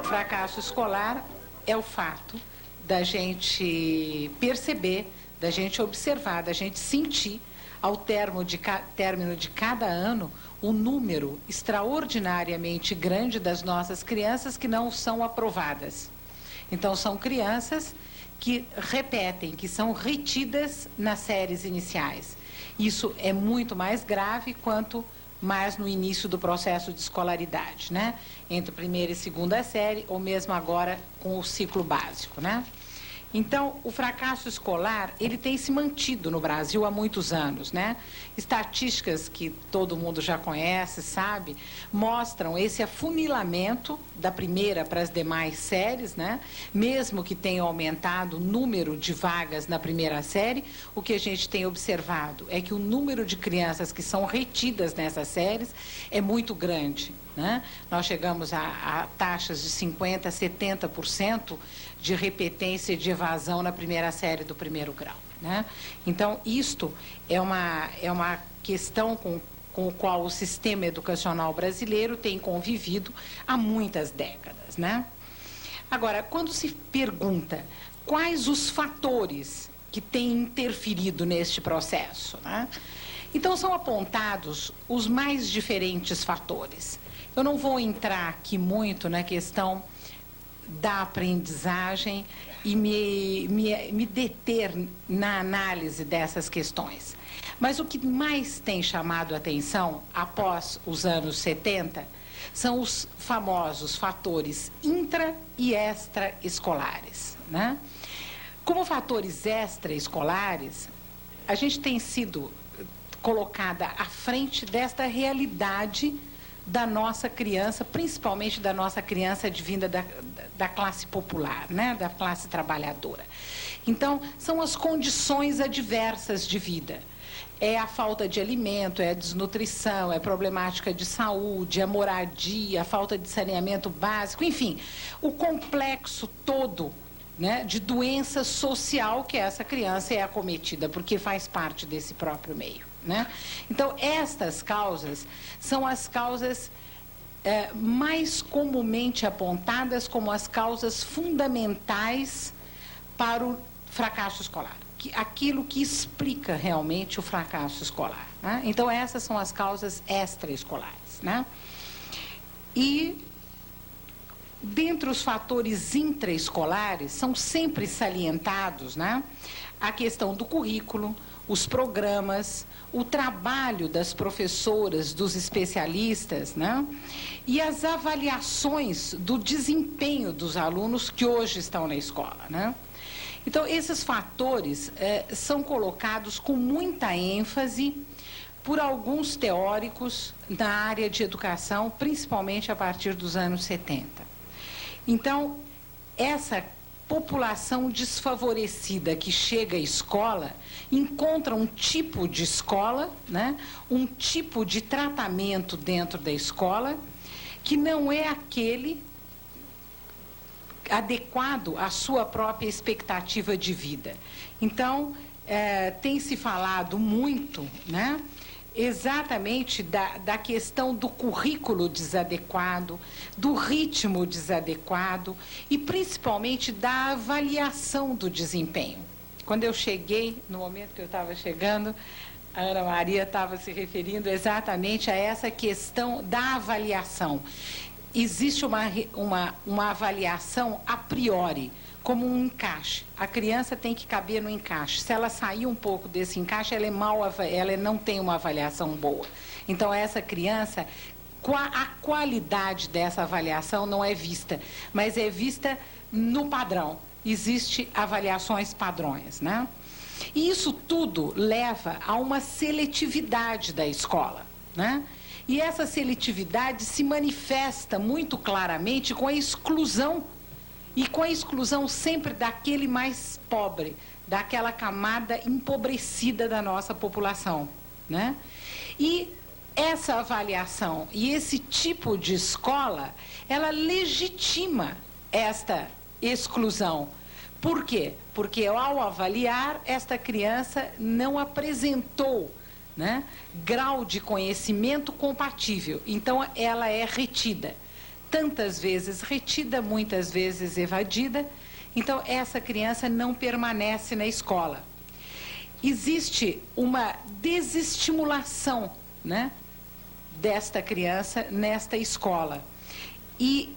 Fracasso escolar é o fato da gente perceber, da gente observar, da gente sentir, ao término de cada ano, o número extraordinariamente grande das nossas crianças que não são aprovadas. Então, são crianças que repetem, que são retidas nas séries iniciais. Isso é muito mais grave quanto mais no início do processo de escolaridade, né? Entre primeira e segunda série, ou mesmo agora com o ciclo básico, né? Então, o fracasso escolar, ele tem se mantido no Brasil há muitos anos, né? Estatísticas que todo mundo já conhece, sabe, mostram esse afunilamento da primeira para as demais séries, né? Mesmo que tenha aumentado o número de vagas na primeira série, o que a gente tem observado é que o número de crianças que são retidas nessas séries é muito grande, né? Nós chegamos a taxas de 50%, 70% de repetência e de evasão na primeira série do primeiro grau, né? Então, isto é uma questão com o qual o sistema educacional brasileiro tem convivido há muitas décadas, né? Agora, quando se pergunta quais os fatores que têm interferido neste processo, né? Então, são apontados os mais diferentes fatores. Eu não vou entrar aqui muito na questão da aprendizagem e me deter na análise dessas questões. Mas o que mais tem chamado a atenção após os anos 70 são os famosos fatores intra- e extraescolares, né? Como fatores extraescolares, a gente tem sido colocada à frente desta realidade da nossa criança, principalmente da nossa criança advinda da classe popular, né? Da classe trabalhadora. Então, são as condições adversas de vida. É a falta de alimento, é a desnutrição, é a problemática de saúde, a moradia, a falta de saneamento básico, enfim, o complexo todo, né, de doença social que essa criança é acometida, porque faz parte desse próprio meio, né? Então, estas causas são as causas mais comumente apontadas como as causas fundamentais para o fracasso escolar, aquilo que explica realmente o fracasso escolar, né? Então, essas são as causas extraescolares, né? E dentre os fatores intraescolares, são sempre salientados, né, a questão do currículo, os programas, o trabalho das professoras, dos especialistas, né, e as avaliações do desempenho dos alunos que hoje estão na escola, né? Então, esses fatores são colocados com muita ênfase por alguns teóricos na área de educação, principalmente a partir dos anos 70. Então, essa população desfavorecida que chega à escola encontra um tipo de escola, né, um tipo de tratamento dentro da escola que não é aquele adequado à sua própria expectativa de vida. Então, tem se falado muito, né, exatamente da questão do currículo desadequado, do ritmo desadequado e principalmente da avaliação do desempenho. Quando eu cheguei, no momento que eu estava chegando, a Ana Maria estava se referindo exatamente a essa questão da avaliação. Existe uma avaliação a priori, como um encaixe. A criança tem que caber no encaixe. Se ela sair um pouco desse encaixe, ela não tem uma avaliação boa. Então, essa criança, a qualidade dessa avaliação não é vista, mas é vista no padrão. Existem avaliações padrões, né? E isso tudo leva a uma seletividade da escola, né? E essa seletividade se manifesta muito claramente com a exclusão, e com a exclusão sempre daquele mais pobre, daquela camada empobrecida da nossa população, né? E essa avaliação e esse tipo de escola, ela legitima esta exclusão. Por quê? Porque ao avaliar, esta criança não apresentou, né, grau de conhecimento compatível. Então, ela é retida. Tantas vezes retida, muitas vezes evadida. Então, essa criança não permanece na escola. Existe uma desestimulação, né, desta criança nesta escola. E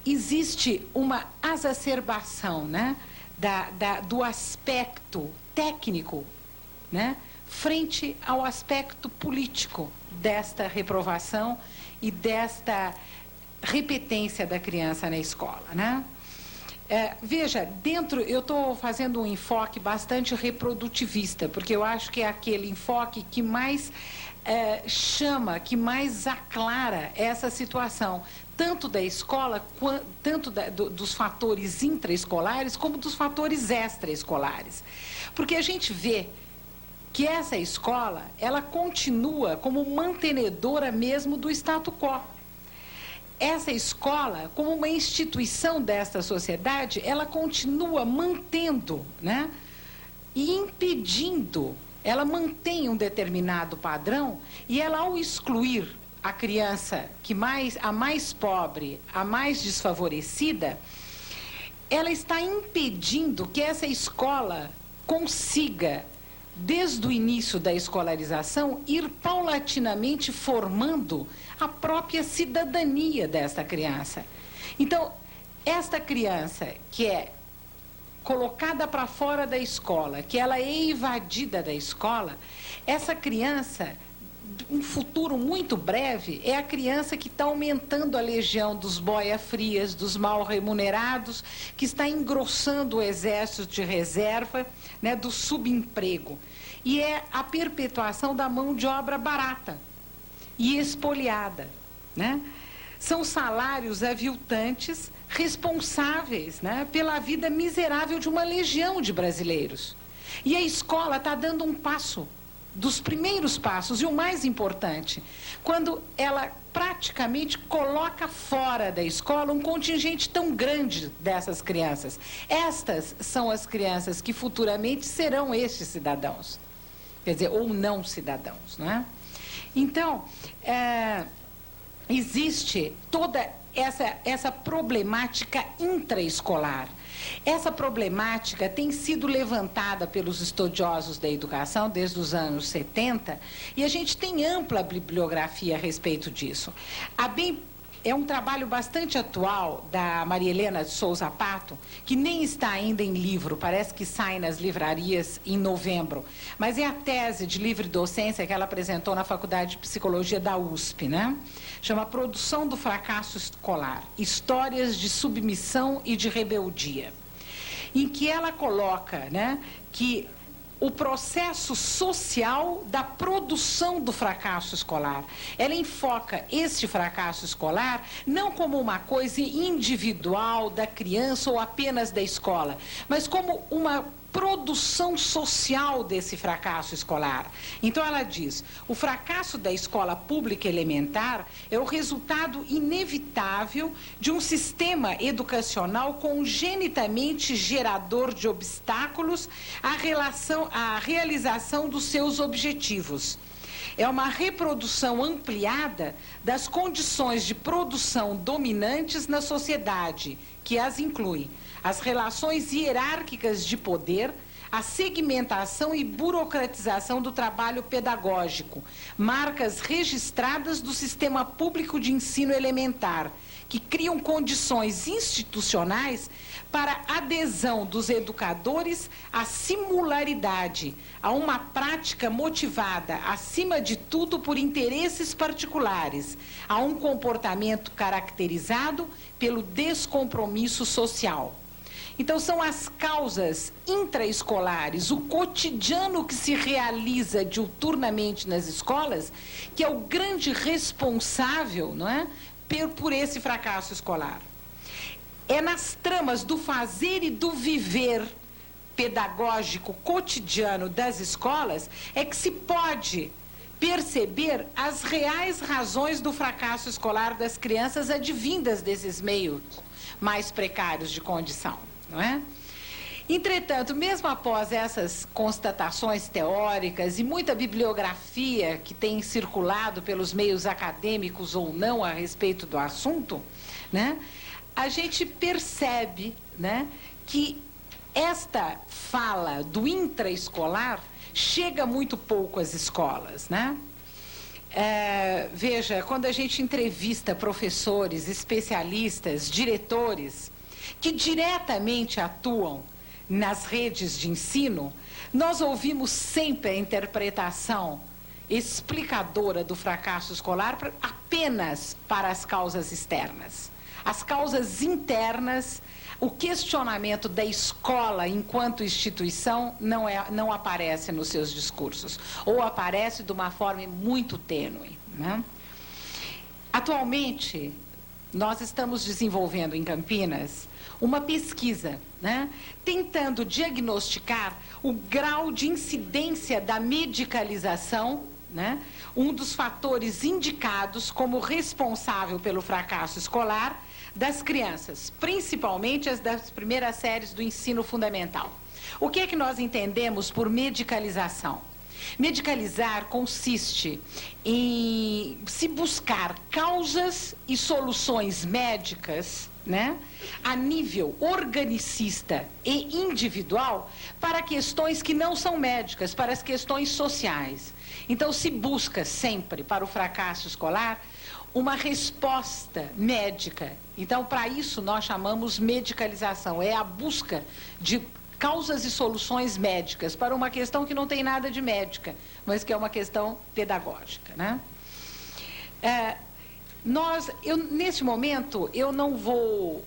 existe uma exacerbação, né, do aspecto técnico, né, frente ao aspecto político desta reprovação e desta repetência da criança na escola, né? Veja, eu estou fazendo um enfoque bastante reprodutivista, porque eu acho que é aquele enfoque que mais chama, que mais aclara essa situação, tanto da escola, tanto dos fatores intraescolares, como dos fatores extraescolares. Porque a gente vê que essa escola, ela continua como mantenedora mesmo do status quo. Essa escola, como uma instituição desta sociedade, ela continua mantendo, né, e impedindo, ela mantém um determinado padrão, e ela, ao excluir a criança a mais pobre, a mais desfavorecida, ela está impedindo que essa escola consiga, desde o início da escolarização, ir paulatinamente formando a própria cidadania desta criança. Então, esta criança que é colocada para fora da escola, que ela é evadida da escola, essa criança, um futuro muito breve, é a criança que está aumentando a legião dos boia-frias, dos mal remunerados, que está engrossando o exército de reserva, né, do subemprego. E é a perpetuação da mão de obra barata e espoliada, né? São salários aviltantes responsáveis, né, pela vida miserável de uma legião de brasileiros. E a escola está dando um passo, dos primeiros passos, e o mais importante, quando ela praticamente coloca fora da escola um contingente tão grande dessas crianças. Estas são as crianças que futuramente serão estes cidadãos, quer dizer, ou não cidadãos, não é? Então, existe toda essa problemática intraescolar. Essa problemática tem sido levantada pelos estudiosos da educação desde os anos 70, e a gente tem ampla bibliografia a respeito disso. É um trabalho bastante atual da Maria Helena de Souza Pato, que nem está ainda em livro, parece que sai nas livrarias em novembro, mas é a tese de livre docência que ela apresentou na Faculdade de Psicologia da USP, né? Chama Produção do Fracasso Escolar, Histórias de Submissão e de Rebeldia, em que ela coloca, né, que o processo social da produção do fracasso escolar. Ela enfoca este fracasso escolar não como uma coisa individual da criança ou apenas da escola, mas como uma produção social desse fracasso escolar. Então ela diz, o fracasso da escola pública elementar é o resultado inevitável de um sistema educacional congenitamente gerador de obstáculos à realização dos seus objetivos. É uma reprodução ampliada das condições de produção dominantes na sociedade, que as inclui as relações hierárquicas de poder, a segmentação e burocratização do trabalho pedagógico, marcas registradas do sistema público de ensino elementar, que criam condições institucionais para adesão dos educadores à similaridade, a uma prática motivada, acima de tudo, por interesses particulares, a um comportamento caracterizado pelo descompromisso social. Então, são as causas intraescolares, o cotidiano que se realiza diuturnamente nas escolas, que é o grande responsável, não é, por esse fracasso escolar. É nas tramas do fazer e do viver pedagógico cotidiano das escolas é que se pode perceber as reais razões do fracasso escolar das crianças advindas desses meios mais precários de condição, não é? Entretanto, mesmo após essas constatações teóricas e muita bibliografia que tem circulado pelos meios acadêmicos ou não a respeito do assunto, né, a gente percebe, né, que esta fala do intraescolar chega muito pouco às escolas, né? Veja, quando a gente entrevista professores, especialistas, diretores que diretamente atuam nas redes de ensino, nós ouvimos sempre a interpretação explicadora do fracasso escolar apenas para as causas externas. As causas internas, o questionamento da escola enquanto instituição não aparece nos seus discursos, ou aparece de uma forma muito tênue, né? Atualmente, nós estamos desenvolvendo em Campinas uma pesquisa, né, tentando diagnosticar o grau de incidência da medicalização, né, um dos fatores indicados como responsável pelo fracasso escolar das crianças, principalmente as das primeiras séries do ensino fundamental. O que é que nós entendemos por medicalização? Medicalizar consiste em se buscar causas e soluções médicas, né, a nível organicista e individual para questões que não são médicas, para as questões sociais. Então, se busca sempre, para o fracasso escolar, uma resposta médica. Então, para isso, nós chamamos medicalização. É a busca de causas e soluções médicas para uma questão que não tem nada de médica, mas que é uma questão pedagógica, né? Neste momento, eu não vou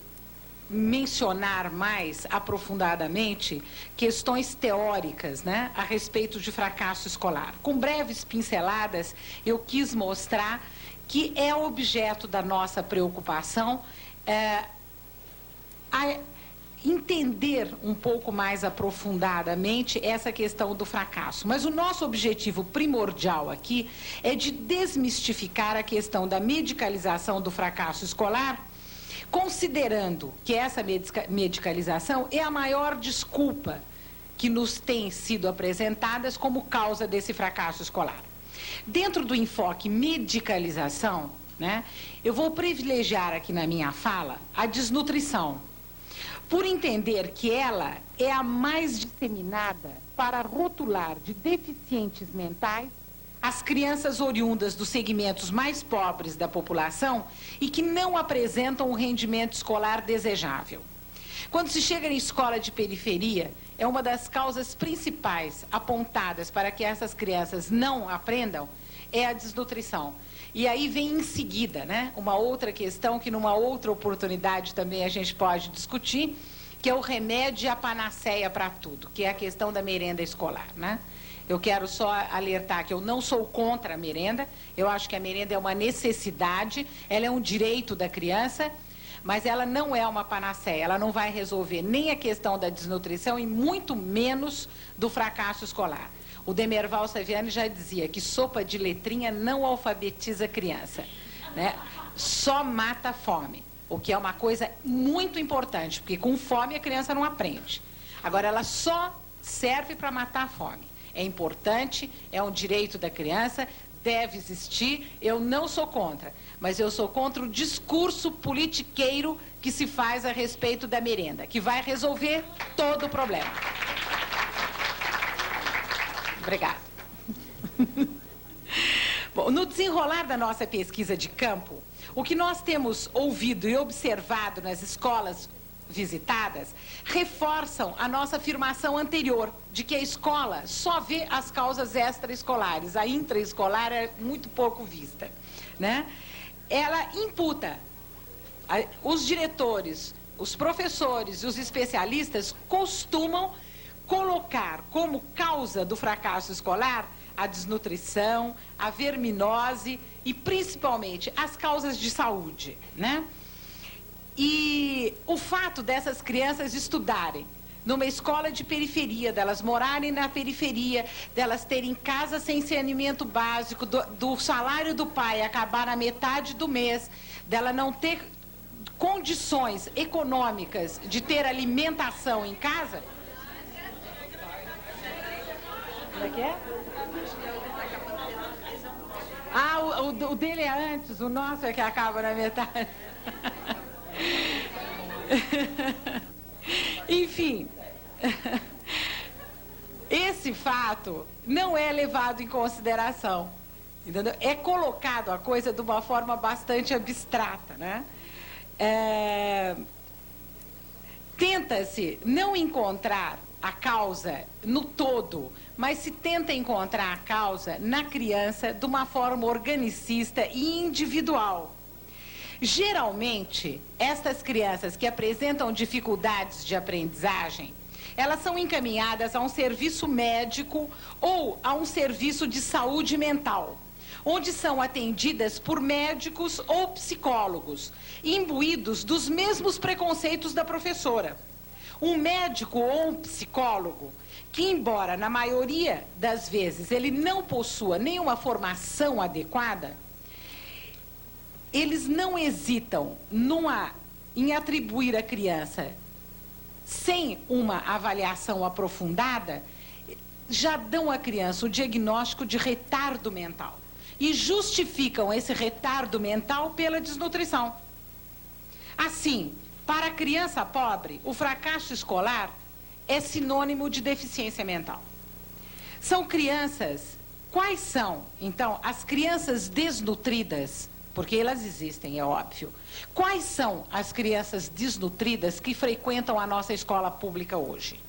mencionar mais aprofundadamente questões teóricas, né, a respeito de fracasso escolar. Com breves pinceladas, eu quis mostrar que é objeto da nossa preocupação entender um pouco mais aprofundadamente essa questão do fracasso. Mas o nosso objetivo primordial aqui é de desmistificar a questão da medicalização do fracasso escolar, considerando que essa medicalização é a maior desculpa que nos tem sido apresentadas como causa desse fracasso escolar. Dentro do enfoque medicalização, né, eu vou privilegiar aqui na minha fala a desnutrição, por entender que ela é a mais disseminada para rotular de deficientes mentais as crianças oriundas dos segmentos mais pobres da população e que não apresentam um rendimento escolar desejável. Quando se chega em escola de periferia, é uma das causas principais apontadas para que essas crianças não aprendam, é a desnutrição. E aí vem em seguida, né, uma outra questão que numa outra oportunidade também a gente pode discutir, que é o remédio e a panaceia para tudo, que é a questão da merenda escolar, né? Eu quero só alertar que eu não sou contra a merenda, eu acho que a merenda é uma necessidade, ela é um direito da criança, mas ela não é uma panaceia, ela não vai resolver nem a questão da desnutrição e muito menos do fracasso escolar. O Demerval Saviani já dizia que sopa de letrinha não alfabetiza a criança, né? Só mata a fome, o que é uma coisa muito importante, porque com fome a criança não aprende. Agora, ela só serve para matar a fome. É importante, é um direito da criança, deve existir, eu não sou contra, mas eu sou contra o discurso politiqueiro que se faz a respeito da merenda, que vai resolver todo o problema. Obrigada. Bom, no desenrolar da nossa pesquisa de campo, o que nós temos ouvido e observado nas escolas visitadas reforçam a nossa afirmação anterior de que a escola só vê as causas extraescolares, a intraescolar é muito pouco vista, né? Ela imputa, os diretores, os professores e os especialistas costumam colocar como causa do fracasso escolar a desnutrição, a verminose e principalmente as causas de saúde, né? E o fato dessas crianças estudarem numa escola de periferia, delas morarem na periferia, delas terem casa sem saneamento básico, do salário do pai acabar na metade do mês, dela não ter condições econômicas de ter alimentação em casa. Como é que é? Ah, o dele é antes, o nosso é que acaba na metade. Enfim, esse fato não é levado em consideração, entendeu? É colocado a coisa de uma forma bastante abstrata, né? Tenta-se não encontrar a causa no todo, mas se tenta encontrar a causa na criança de uma forma organicista e individual. Geralmente, estas crianças que apresentam dificuldades de aprendizagem, elas são encaminhadas a um serviço médico ou a um serviço de saúde mental, onde são atendidas por médicos ou psicólogos, imbuídos dos mesmos preconceitos da professora. Um médico ou um psicólogo que, embora na maioria das vezes ele não possua nenhuma formação adequada, eles não hesitam em atribuir à criança, sem uma avaliação aprofundada, já dão à criança o diagnóstico de retardo mental e justificam esse retardo mental pela desnutrição. Assim, para a criança pobre, o fracasso escolar é sinônimo de deficiência mental. São crianças... Quais são, então, as crianças desnutridas? Porque elas existem, é óbvio. Quais são as crianças desnutridas que frequentam a nossa escola pública hoje?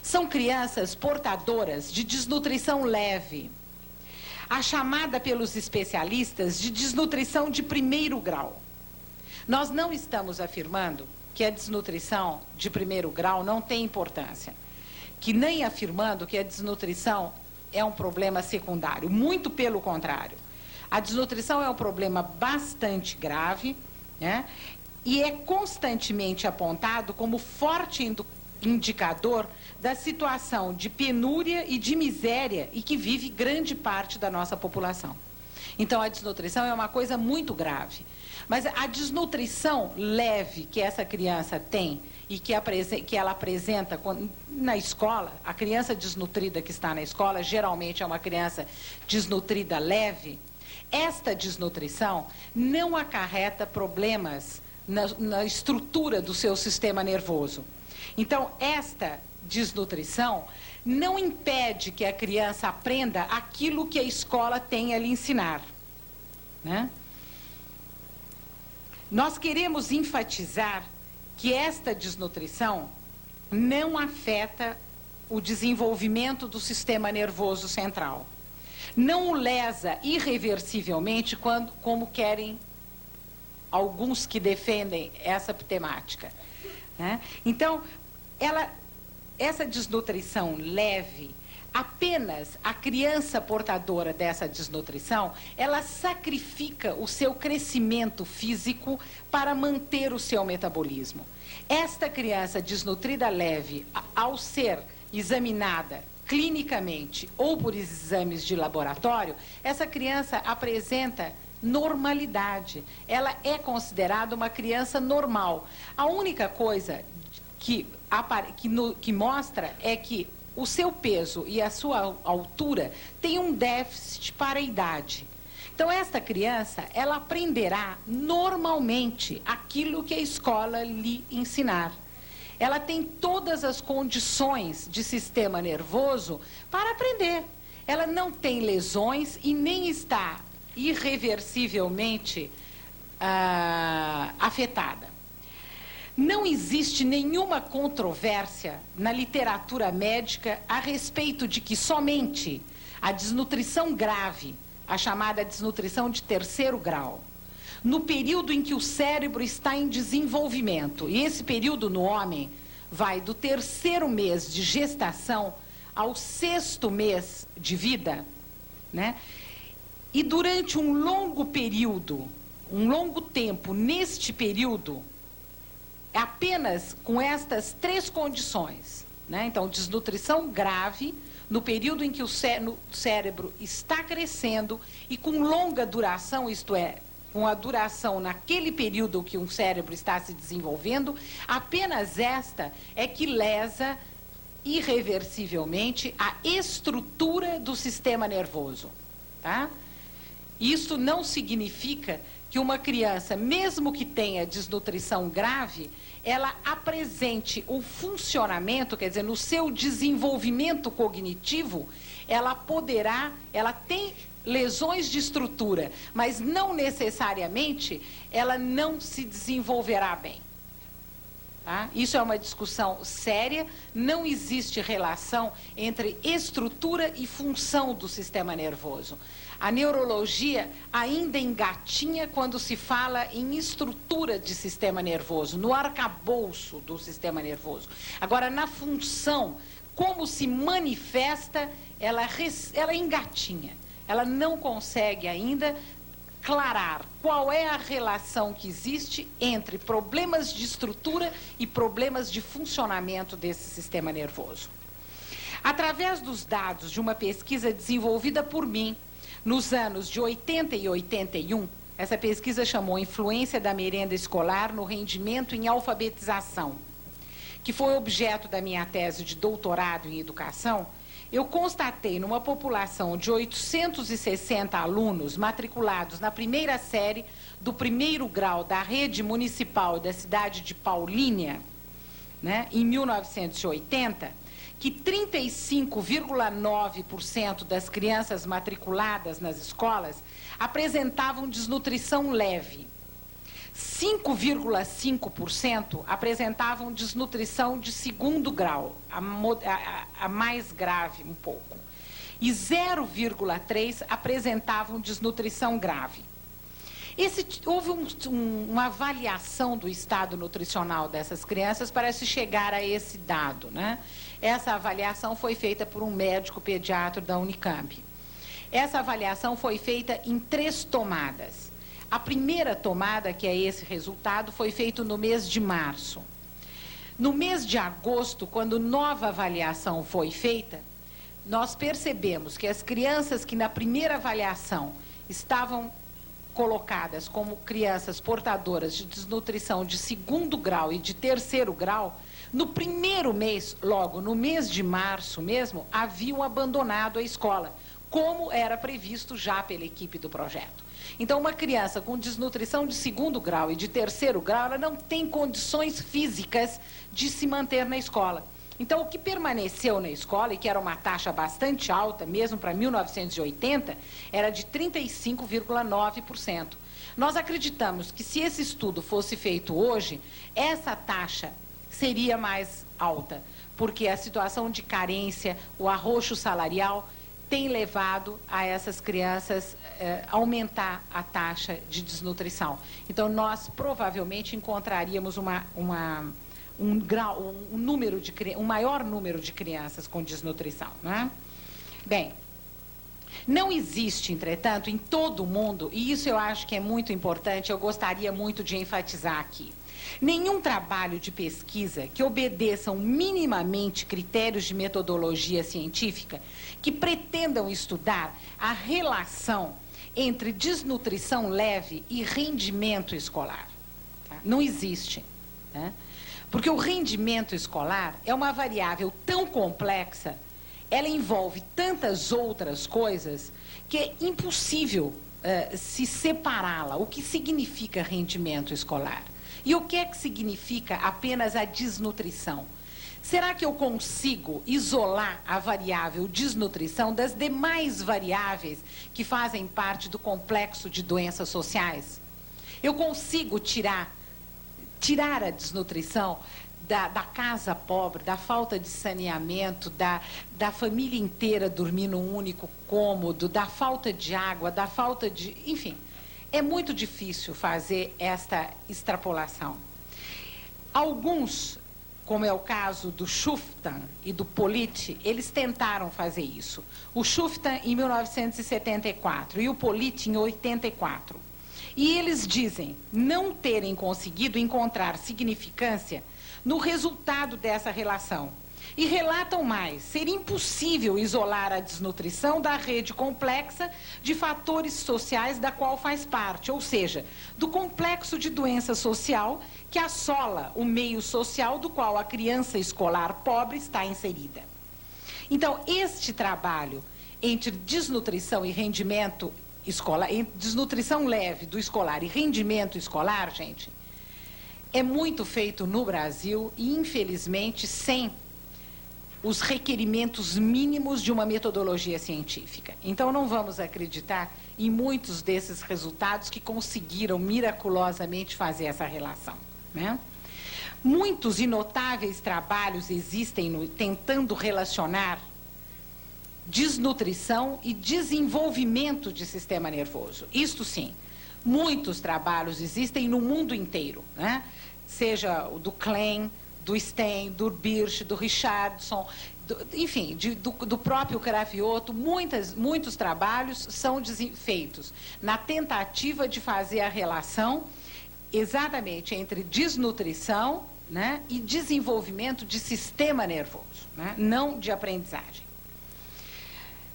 São crianças portadoras de desnutrição leve, a chamada pelos especialistas de desnutrição de primeiro grau. Nós não estamos afirmando que a desnutrição de primeiro grau não tem importância, que nem afirmando que a desnutrição é um problema secundário, muito pelo contrário. A desnutrição é um problema bastante grave, né? E é constantemente apontado como forte indicador da situação de penúria e de miséria e que vive grande parte da nossa população. Então, a desnutrição é uma coisa muito grave. Mas a desnutrição leve que essa criança tem e que ela apresenta na escola, a criança desnutrida que está na escola, geralmente é uma criança desnutrida leve. Esta desnutrição não acarreta problemas na estrutura do seu sistema nervoso. Então, esta desnutrição não impede que a criança aprenda aquilo que a escola tem a lhe ensinar, né? Nós queremos enfatizar que esta desnutrição não afeta o desenvolvimento do sistema nervoso central. Não o lesa irreversivelmente como querem alguns que defendem essa temática, né? Então, essa desnutrição leve, apenas a criança portadora dessa desnutrição, ela sacrifica o seu crescimento físico para manter o seu metabolismo. Esta criança desnutrida leve, ao ser examinada clinicamente ou por exames de laboratório, essa criança apresenta normalidade. Ela é considerada uma criança normal. A única coisa que mostra é que o seu peso e a sua altura têm um déficit para a idade. Então, esta criança, ela aprenderá normalmente aquilo que a escola lhe ensinar. Ela tem todas as condições de sistema nervoso para aprender. Ela não tem lesões e nem está irreversivelmente afetada. Não existe nenhuma controvérsia na literatura médica a respeito de que somente a desnutrição grave, a chamada desnutrição de terceiro grau, no período em que o cérebro está em desenvolvimento, e esse período no homem vai do terceiro mês de gestação ao sexto mês de vida, né? E durante um longo período, um longo tempo, neste período, apenas com estas 3 condições, né? Então, desnutrição grave, no período em que o cérebro está crescendo e com longa duração, isto é, com a duração naquele período que um cérebro está se desenvolvendo, apenas esta é que lesa irreversivelmente a estrutura do sistema nervoso, tá? Isso não significa que uma criança, mesmo que tenha desnutrição grave, ela apresente o funcionamento, quer dizer, no seu desenvolvimento cognitivo, ela tem lesões de estrutura, mas não necessariamente ela não se desenvolverá bem. Tá? Isso é uma discussão séria, não existe relação entre estrutura e função do sistema nervoso. A neurologia ainda engatinha quando se fala em estrutura de sistema nervoso, no arcabouço do sistema nervoso. Agora, na função, como se manifesta, ela engatinha. Ela não consegue ainda clarar qual é a relação que existe entre problemas de estrutura e problemas de funcionamento desse sistema nervoso. Através dos dados de uma pesquisa desenvolvida por mim, nos anos de 80 e 81, essa pesquisa chamou Influência da Merenda Escolar no Rendimento em Alfabetização, que foi objeto da minha tese de doutorado em educação. Eu constatei numa população de 860 alunos matriculados na primeira série do 1º grau da rede municipal da cidade de Paulínia, né, em 1980, que 35,9% das crianças matriculadas nas escolas apresentavam desnutrição leve. 5,5% apresentavam desnutrição de 2º grau, a mais grave um pouco. E 0,3% apresentavam desnutrição grave. Houve uma avaliação do estado nutricional dessas crianças para se chegar a esse dado, né? Essa avaliação foi feita por um médico pediatra da Unicamp. Essa avaliação foi feita em 3 tomadas. A primeira tomada, que é esse resultado, foi feita no mês de março. No mês de agosto, quando nova avaliação foi feita, nós percebemos que as crianças que na primeira avaliação estavam colocadas como crianças portadoras de desnutrição de 2º grau e de 3º grau, no primeiro mês, logo no mês de março mesmo, haviam abandonado a escola, como era previsto já pela equipe do projeto. Então, uma criança com desnutrição de 2º grau e de 3º grau, ela não tem condições físicas de se manter na escola. Então, o que permaneceu na escola, e que era uma taxa bastante alta, mesmo para 1980, era de 35,9%. Nós acreditamos que se esse estudo fosse feito hoje, essa taxa seria mais alta, porque a situação de carência, o arroxo salarial, tem levado a essas crianças aumentar a taxa de desnutrição. Então, nós provavelmente encontraríamos um maior número de crianças com desnutrição, né? Bem, não existe, entretanto, em todo o mundo, e isso eu acho que é muito importante, eu gostaria muito de enfatizar aqui, nenhum trabalho de pesquisa que obedeçam minimamente critérios de metodologia científica que pretendam estudar a relação entre desnutrição leve e rendimento escolar. Tá? Não existe, né? Porque o rendimento escolar é uma variável tão complexa, ela envolve tantas outras coisas, que é impossível se separá-la. O que significa rendimento escolar? E o que é que significa apenas a desnutrição? Será que eu consigo isolar a variável desnutrição das demais variáveis que fazem parte do complexo de doenças sociais? Eu consigo tirar a desnutrição da casa pobre, da falta de saneamento, da família inteira dormir num único cômodo, da falta de água, da falta de... Enfim, é muito difícil fazer esta extrapolação. Alguns, como é o caso do Schuftan e do Politi, eles tentaram fazer isso. O Schuftan em 1974 e o Politi em 84. E eles dizem não terem conseguido encontrar significância no resultado dessa relação. E relatam mais, ser impossível isolar a desnutrição da rede complexa de fatores sociais da qual faz parte, ou seja, do complexo de doença social que assola o meio social do qual a criança escolar pobre está inserida. Então, este trabalho entre desnutrição e rendimento escolar, desnutrição leve do escolar e rendimento escolar, gente, é muito feito no Brasil e, infelizmente, sem os requerimentos mínimos de uma metodologia científica. Então, não vamos acreditar em muitos desses resultados que conseguiram miraculosamente fazer essa relação, né? Muitos e notáveis trabalhos existem tentando relacionar desnutrição e desenvolvimento de sistema nervoso. Isto sim, muitos trabalhos existem no mundo inteiro, né? Seja o do Klein, do Stein, do Birch, do Richardson, enfim, do próprio Cravioto, muitos trabalhos são feitos na tentativa de fazer a relação exatamente entre desnutrição, né, e desenvolvimento de sistema nervoso, né, não de aprendizagem.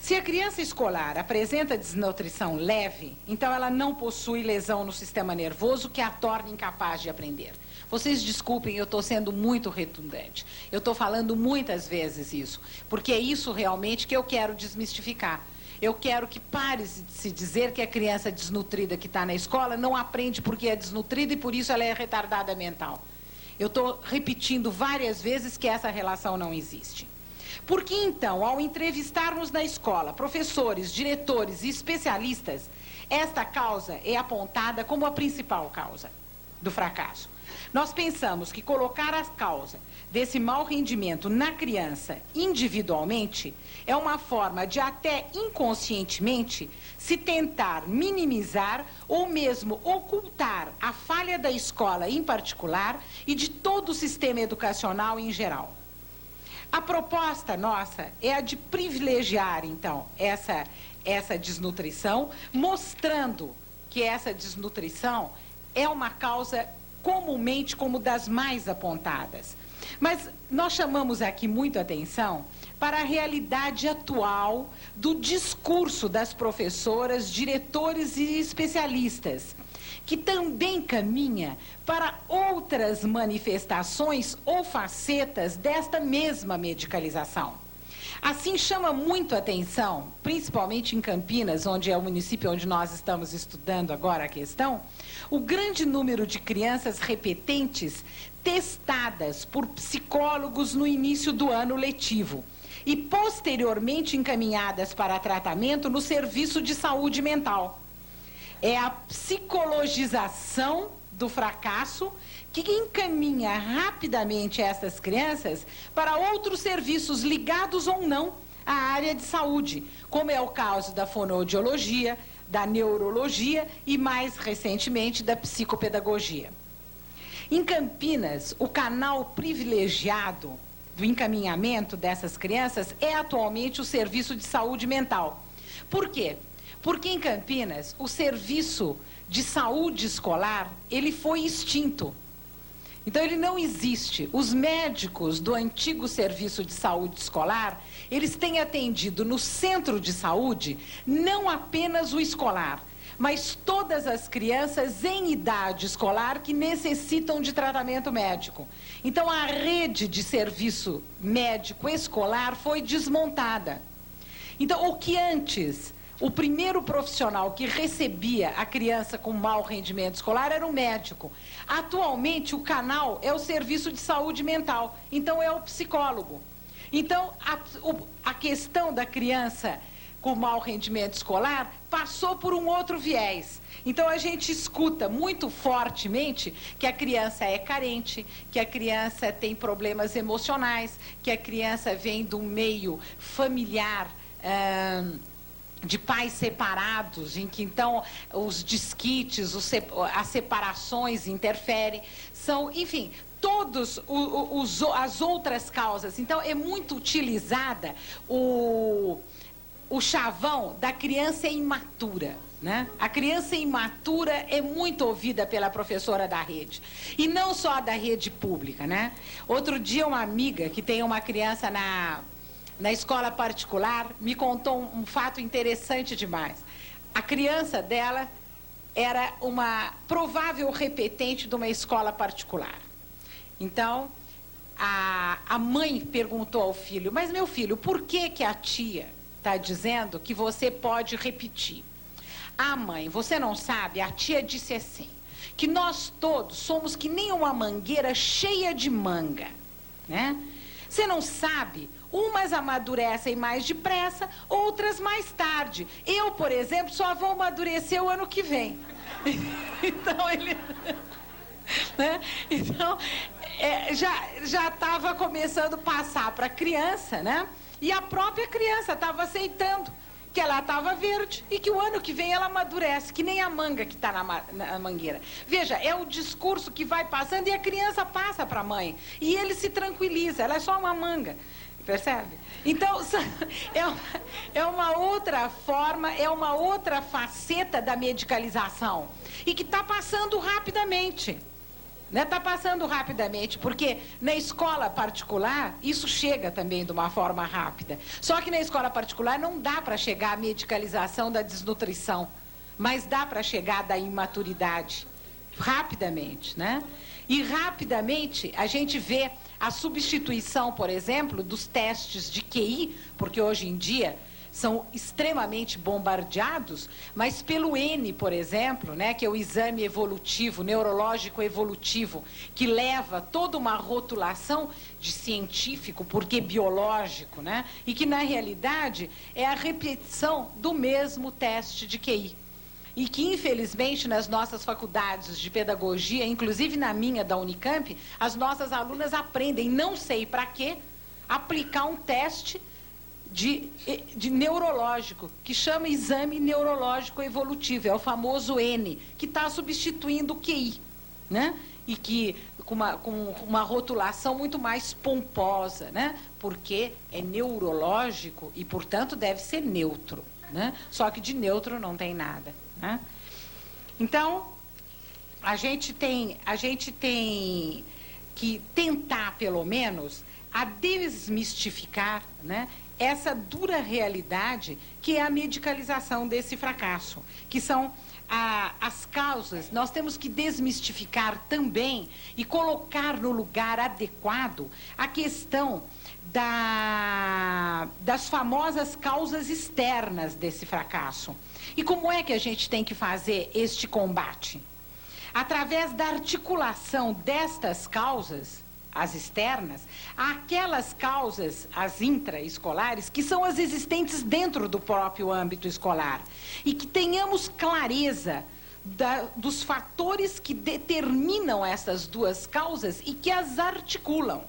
Se a criança escolar apresenta desnutrição leve, então ela não possui lesão no sistema nervoso que a torna incapaz de aprender. Vocês desculpem, eu estou sendo muito redundante. Eu estou falando muitas vezes isso, porque é isso realmente que eu quero desmistificar. Eu quero que pare de se dizer que a criança desnutrida que está na escola não aprende porque é desnutrida e por isso ela é retardada mental. Eu estou repetindo várias vezes que essa relação não existe. Porque então, ao entrevistarmos na escola professores, diretores e especialistas, esta causa é apontada como a principal causa do fracasso. Nós pensamos que colocar a causa desse mau rendimento na criança individualmente é uma forma de até inconscientemente se tentar minimizar ou mesmo ocultar a falha da escola em particular e de todo o sistema educacional em geral. A proposta nossa é a de privilegiar, então, essa desnutrição, mostrando que essa desnutrição é uma causa comumente como das mais apontadas. Mas nós chamamos aqui muito atenção para a realidade atual do discurso das professoras, diretores e especialistas, que também caminha para outras manifestações ou facetas desta mesma medicalização. Assim, chama muito a atenção, principalmente em Campinas, onde é o município onde nós estamos estudando agora a questão, o grande número de crianças repetentes testadas por psicólogos no início do ano letivo e posteriormente encaminhadas para tratamento no serviço de saúde mental. É a psicologização do fracasso que encaminha rapidamente essas crianças para outros serviços ligados ou não à área de saúde, como é o caso da fonoaudiologia, da neurologia e, mais recentemente, da psicopedagogia. Em Campinas, o canal privilegiado do encaminhamento dessas crianças é atualmente o serviço de saúde mental. Por quê? Porque em Campinas, o serviço de saúde escolar, ele foi extinto. Então, ele não existe. Os médicos do antigo serviço de saúde escolar, eles têm atendido no centro de saúde, não apenas o escolar, mas todas as crianças em idade escolar que necessitam de tratamento médico. Então, a rede de serviço médico escolar foi desmontada. Então, o que antes o primeiro profissional que recebia a criança com mau rendimento escolar era o médico. Atualmente, o canal é o serviço de saúde mental, então é o psicólogo. Então, a questão da criança com mau rendimento escolar passou por um outro viés. Então, a gente escuta muito fortemente que a criança é carente, que a criança tem problemas emocionais, que a criança vem de um meio familiar de pais separados, em que então os desquites, as separações interferem, são, enfim, todas as outras causas. Então, é muito utilizada o o chavão da criança imatura, né? A criança imatura é muito ouvida pela professora da rede. E não só da rede pública, né? Outro dia, uma amiga que tem uma criança na escola particular me contou um fato interessante demais. A criança dela era uma provável repetente de uma escola particular. Então, a mãe perguntou ao filho: mas, meu filho, por que a tia está dizendo que você pode repetir? Ah, mãe, você não sabe? A tia disse assim, que nós todos somos que nem uma mangueira cheia de manga, né? Você não sabe? Umas amadurecem mais depressa, outras mais tarde. Eu, por exemplo, só vou amadurecer o ano que vem. Então, ele... né? Então, já estava começando a passar para a criança, né? E a própria criança estava aceitando que ela estava verde e que o ano que vem ela amadurece, que nem a manga que está na mangueira. Veja, é o discurso que vai passando e a criança passa para a mãe. E ele se tranquiliza, ela é só uma manga. Percebe? Então, é uma outra forma, é uma outra faceta da medicalização. E que está passando rapidamente. Está passando rapidamente, porque na escola particular, isso chega também de uma forma rápida. Só que na escola particular não dá para chegar à medicalização da desnutrição, mas dá para chegar da imaturidade, rapidamente, né? E rapidamente a gente vê a substituição, por exemplo, dos testes de QI, porque hoje em dia são extremamente bombardeados, mas pelo N, por exemplo, né, que é o exame evolutivo, neurológico evolutivo, que leva toda uma rotulação de científico, porque biológico, né, e que na realidade é a repetição do mesmo teste de QI. E que, infelizmente, nas nossas faculdades de pedagogia, inclusive na minha da Unicamp, as nossas alunas aprendem, não sei para quê, aplicar um teste de neurológico, que chama exame neurológico evolutivo, é o famoso N, que está substituindo o QI, né? E que com uma rotulação muito mais pomposa, né? Porque é neurológico e, portanto, deve ser neutro, né? Só que de neutro não tem nada, né? Então, a gente tem que tentar, pelo menos, a desmistificar, né, essa dura realidade que é a medicalização desse fracasso, que são as causas. Nós temos que desmistificar também e colocar no lugar adequado a questão das famosas causas externas desse fracasso. E como é que a gente tem que fazer este combate? Através da articulação destas causas, as externas, aquelas causas, as intraescolares, que são as existentes dentro do próprio âmbito escolar. E que tenhamos clareza dos fatores que determinam essas duas causas e que as articulam.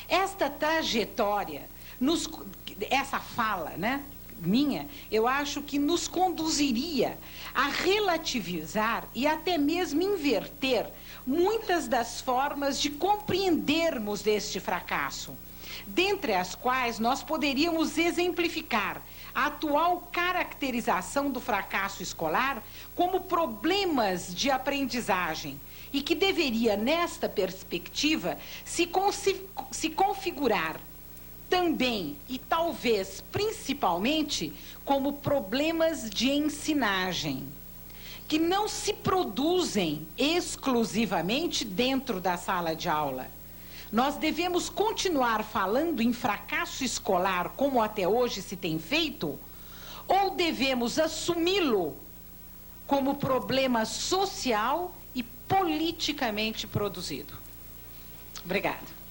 Esta trajetória, essa fala, né, minha, eu acho que nos conduziria a relativizar e até mesmo inverter muitas das formas de compreendermos este fracasso, dentre as quais nós poderíamos exemplificar a atual caracterização do fracasso escolar como problemas de aprendizagem e que deveria, nesta perspectiva, se configurar também e talvez principalmente como problemas de ensinagem, que não se produzem exclusivamente dentro da sala de aula. Nós devemos continuar falando em fracasso escolar como até hoje se tem feito, ou devemos assumi-lo como problema social e politicamente produzido? Obrigada.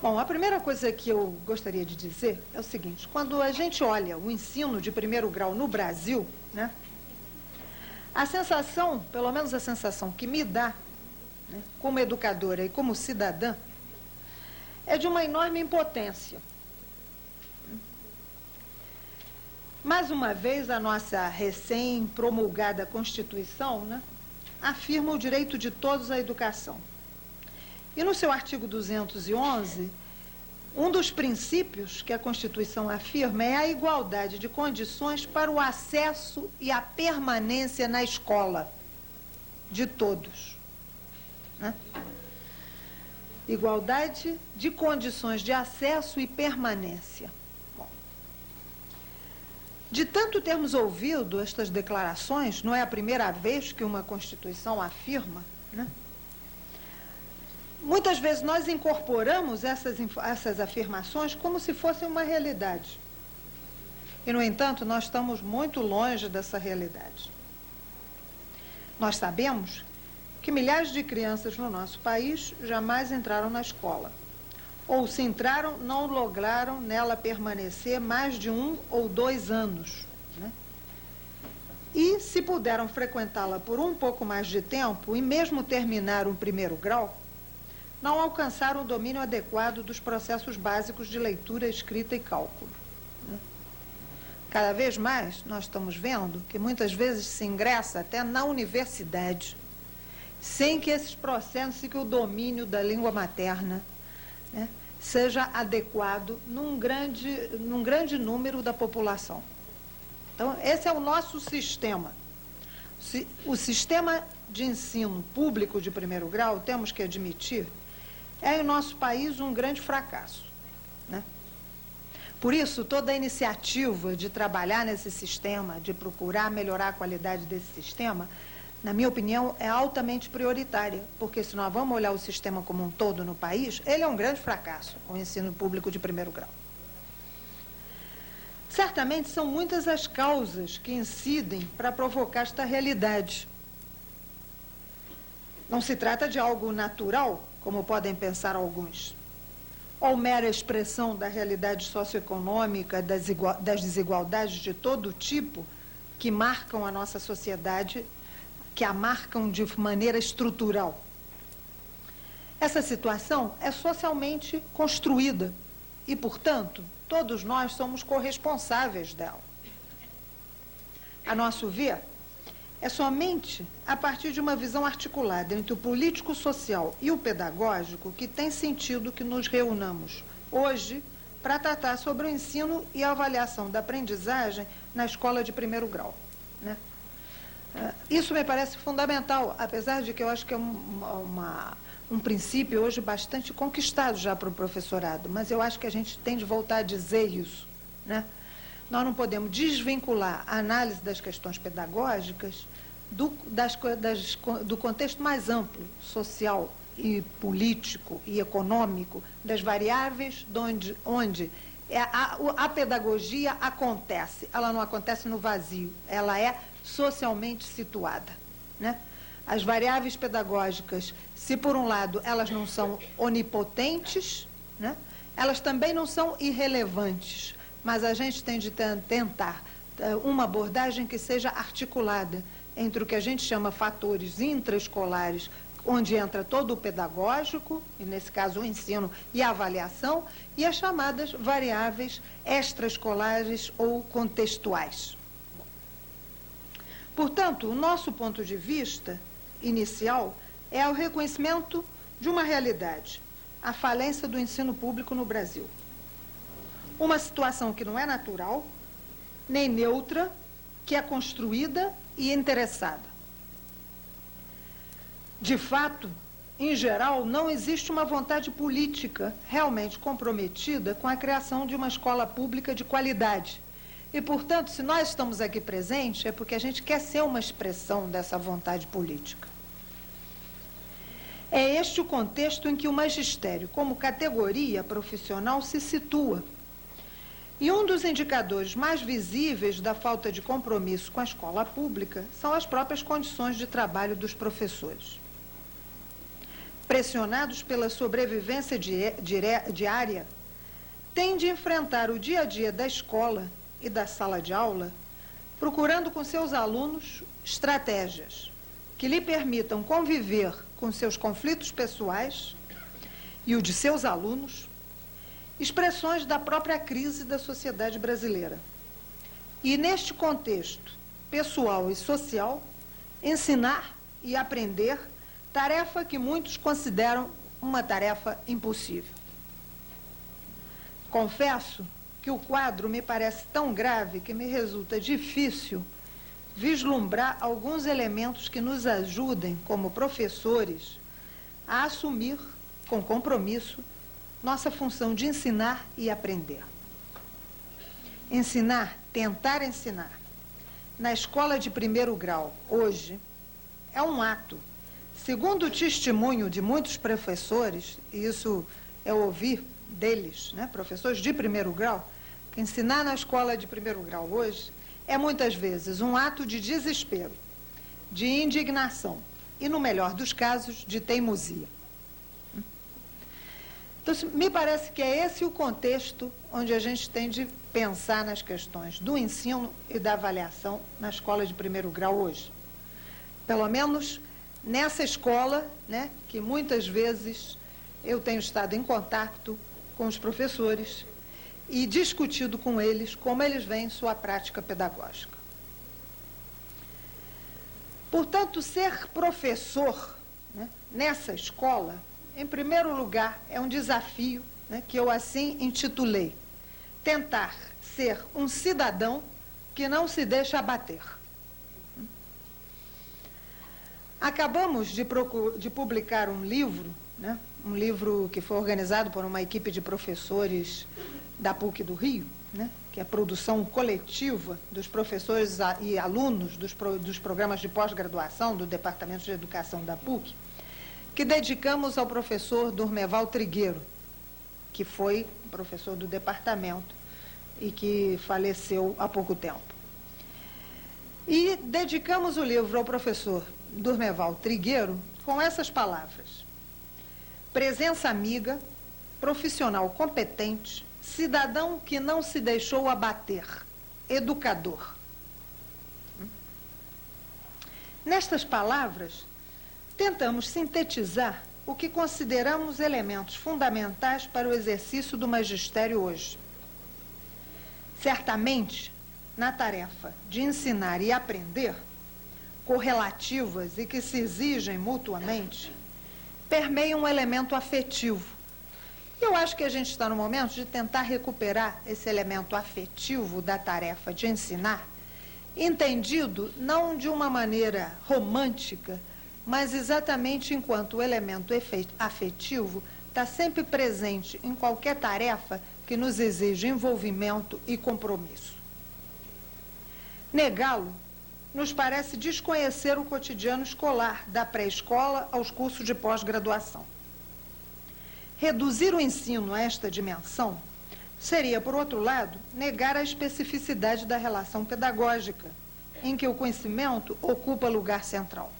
Bom, a primeira coisa que eu gostaria de dizer é o seguinte: quando a gente olha o ensino de primeiro grau no Brasil, né, A sensação, pelo menos a sensação que me dá, né, como educadora e como cidadã, é de uma enorme impotência. Mais uma vez, a nossa recém-promulgada Constituição, né, afirma o direito de todos à educação. E no seu artigo 211, um dos princípios que a Constituição afirma é a igualdade de condições para o acesso e a permanência na escola de todos, né? Igualdade de condições de acesso e permanência. Bom, de tanto termos ouvido estas declarações, não é a primeira vez que uma Constituição afirma, né? Muitas vezes nós incorporamos essas afirmações como se fossem uma realidade. E, no entanto, nós estamos muito longe dessa realidade. Nós sabemos que milhares de crianças no nosso país jamais entraram na escola. Ou, se entraram, não lograram nela permanecer mais de 1 ou 2 anos, né? E, se puderam frequentá-la por um pouco mais de tempo e mesmo terminar o primeiro grau, não alcançaram o domínio adequado dos processos básicos de leitura, escrita e cálculo, né? Cada vez mais nós estamos vendo que muitas vezes se ingressa até na universidade, sem que esses processos e que o domínio da língua materna, né, seja adequado num grande número da população. Então, esse é o nosso sistema. O sistema de ensino público de primeiro grau, temos que admitir, é em nosso país um grande fracasso, né? Por isso, toda a iniciativa de trabalhar nesse sistema, de procurar melhorar a qualidade desse sistema, na minha opinião, é altamente prioritária, porque se nós vamos olhar o sistema como um todo no país, ele é um grande fracasso, o ensino público de primeiro grau. Certamente são muitas as causas que incidem para provocar esta realidade. Não se trata de algo natural, como podem pensar alguns, ou mera expressão da realidade socioeconômica, das desigualdades de todo tipo que marcam a nossa sociedade, que a marcam de maneira estrutural. Essa situação é socialmente construída e, portanto, todos nós somos corresponsáveis dela. A nosso ver, é somente a partir de uma visão articulada entre o político-social e o pedagógico que tem sentido que nos reunamos hoje para tratar sobre o ensino e a avaliação da aprendizagem na escola de primeiro grau, né? Isso me parece fundamental, apesar de que eu acho que é um princípio hoje bastante conquistado já para o professorado, mas eu acho que a gente tem de voltar a dizer isso, né? Nós não podemos desvincular a análise das questões pedagógicas do contexto mais amplo, social e político e econômico, das variáveis onde a pedagogia acontece. Ela não acontece no vazio, ela é socialmente situada, né? As variáveis pedagógicas, se por um lado elas não são onipotentes, né, elas também não são irrelevantes, mas a gente tem de tentar uma abordagem que seja articulada entre o que a gente chama fatores intraescolares, onde entra todo o pedagógico, e nesse caso o ensino e a avaliação, e as chamadas variáveis extraescolares ou contextuais. Portanto, o nosso ponto de vista inicial é o reconhecimento de uma realidade, a falência do ensino público no Brasil. Uma situação que não é natural, nem neutra, que é construída e interessada. De fato, em geral, não existe uma vontade política realmente comprometida com a criação de uma escola pública de qualidade. E, portanto, se nós estamos aqui presentes, é porque a gente quer ser uma expressão dessa vontade política. É este o contexto em que o magistério, como categoria profissional, se situa. E um dos indicadores mais visíveis da falta de compromisso com a escola pública são as próprias condições de trabalho dos professores. Pressionados pela sobrevivência diária, têm de enfrentar o dia a dia da escola e da sala de aula procurando com seus alunos estratégias que lhe permitam conviver com seus conflitos pessoais e o de seus alunos, expressões da própria crise da sociedade brasileira. E, neste contexto pessoal e social, ensinar e aprender, tarefa que muitos consideram uma tarefa impossível. Confesso que o quadro me parece tão grave que me resulta difícil vislumbrar alguns elementos que nos ajudem, como professores, a assumir, com compromisso, nossa função de ensinar e aprender. Ensinar, tentar ensinar, na escola de primeiro grau, hoje, é um ato. Segundo o testemunho de muitos professores, e isso eu ouvi deles, né, professores de primeiro grau, que ensinar na escola de primeiro grau hoje é muitas vezes um ato de desespero, de indignação e, no melhor dos casos, de teimosia. Então, me parece que é esse o contexto onde a gente tem de pensar nas questões do ensino e da avaliação na escola de primeiro grau hoje. Pelo menos nessa escola, né, que muitas vezes eu tenho estado em contato com os professores e discutido com eles como eles veem sua prática pedagógica. Portanto, ser professor, né, nessa escola, em primeiro lugar, é um desafio, né, que eu assim intitulei: tentar ser um cidadão que não se deixa abater. Acabamos de publicar um livro, né, um livro que foi organizado por uma equipe de professores da PUC do Rio, né, que é a produção coletiva dos professores e alunos dos programas de pós-graduação do Departamento de Educação da PUC, que dedicamos ao professor Durmeval Trigueiro, que foi professor do departamento e que faleceu há pouco tempo. E dedicamos o livro ao professor Durmeval Trigueiro com essas palavras: presença amiga, profissional competente, cidadão que não se deixou abater, educador. Nestas palavras, tentamos sintetizar o que consideramos elementos fundamentais para o exercício do magistério hoje. Certamente, na tarefa de ensinar e aprender, correlativas e que se exigem mutuamente, permeia um elemento afetivo. Eu acho que a gente está no momento de tentar recuperar esse elemento afetivo da tarefa de ensinar, entendido não de uma maneira romântica, mas exatamente enquanto o elemento afetivo está sempre presente em qualquer tarefa que nos exige envolvimento e compromisso. Negá-lo nos parece desconhecer o cotidiano escolar, da pré-escola aos cursos de pós-graduação. Reduzir o ensino a esta dimensão seria, por outro lado, negar a especificidade da relação pedagógica, em que o conhecimento ocupa lugar central.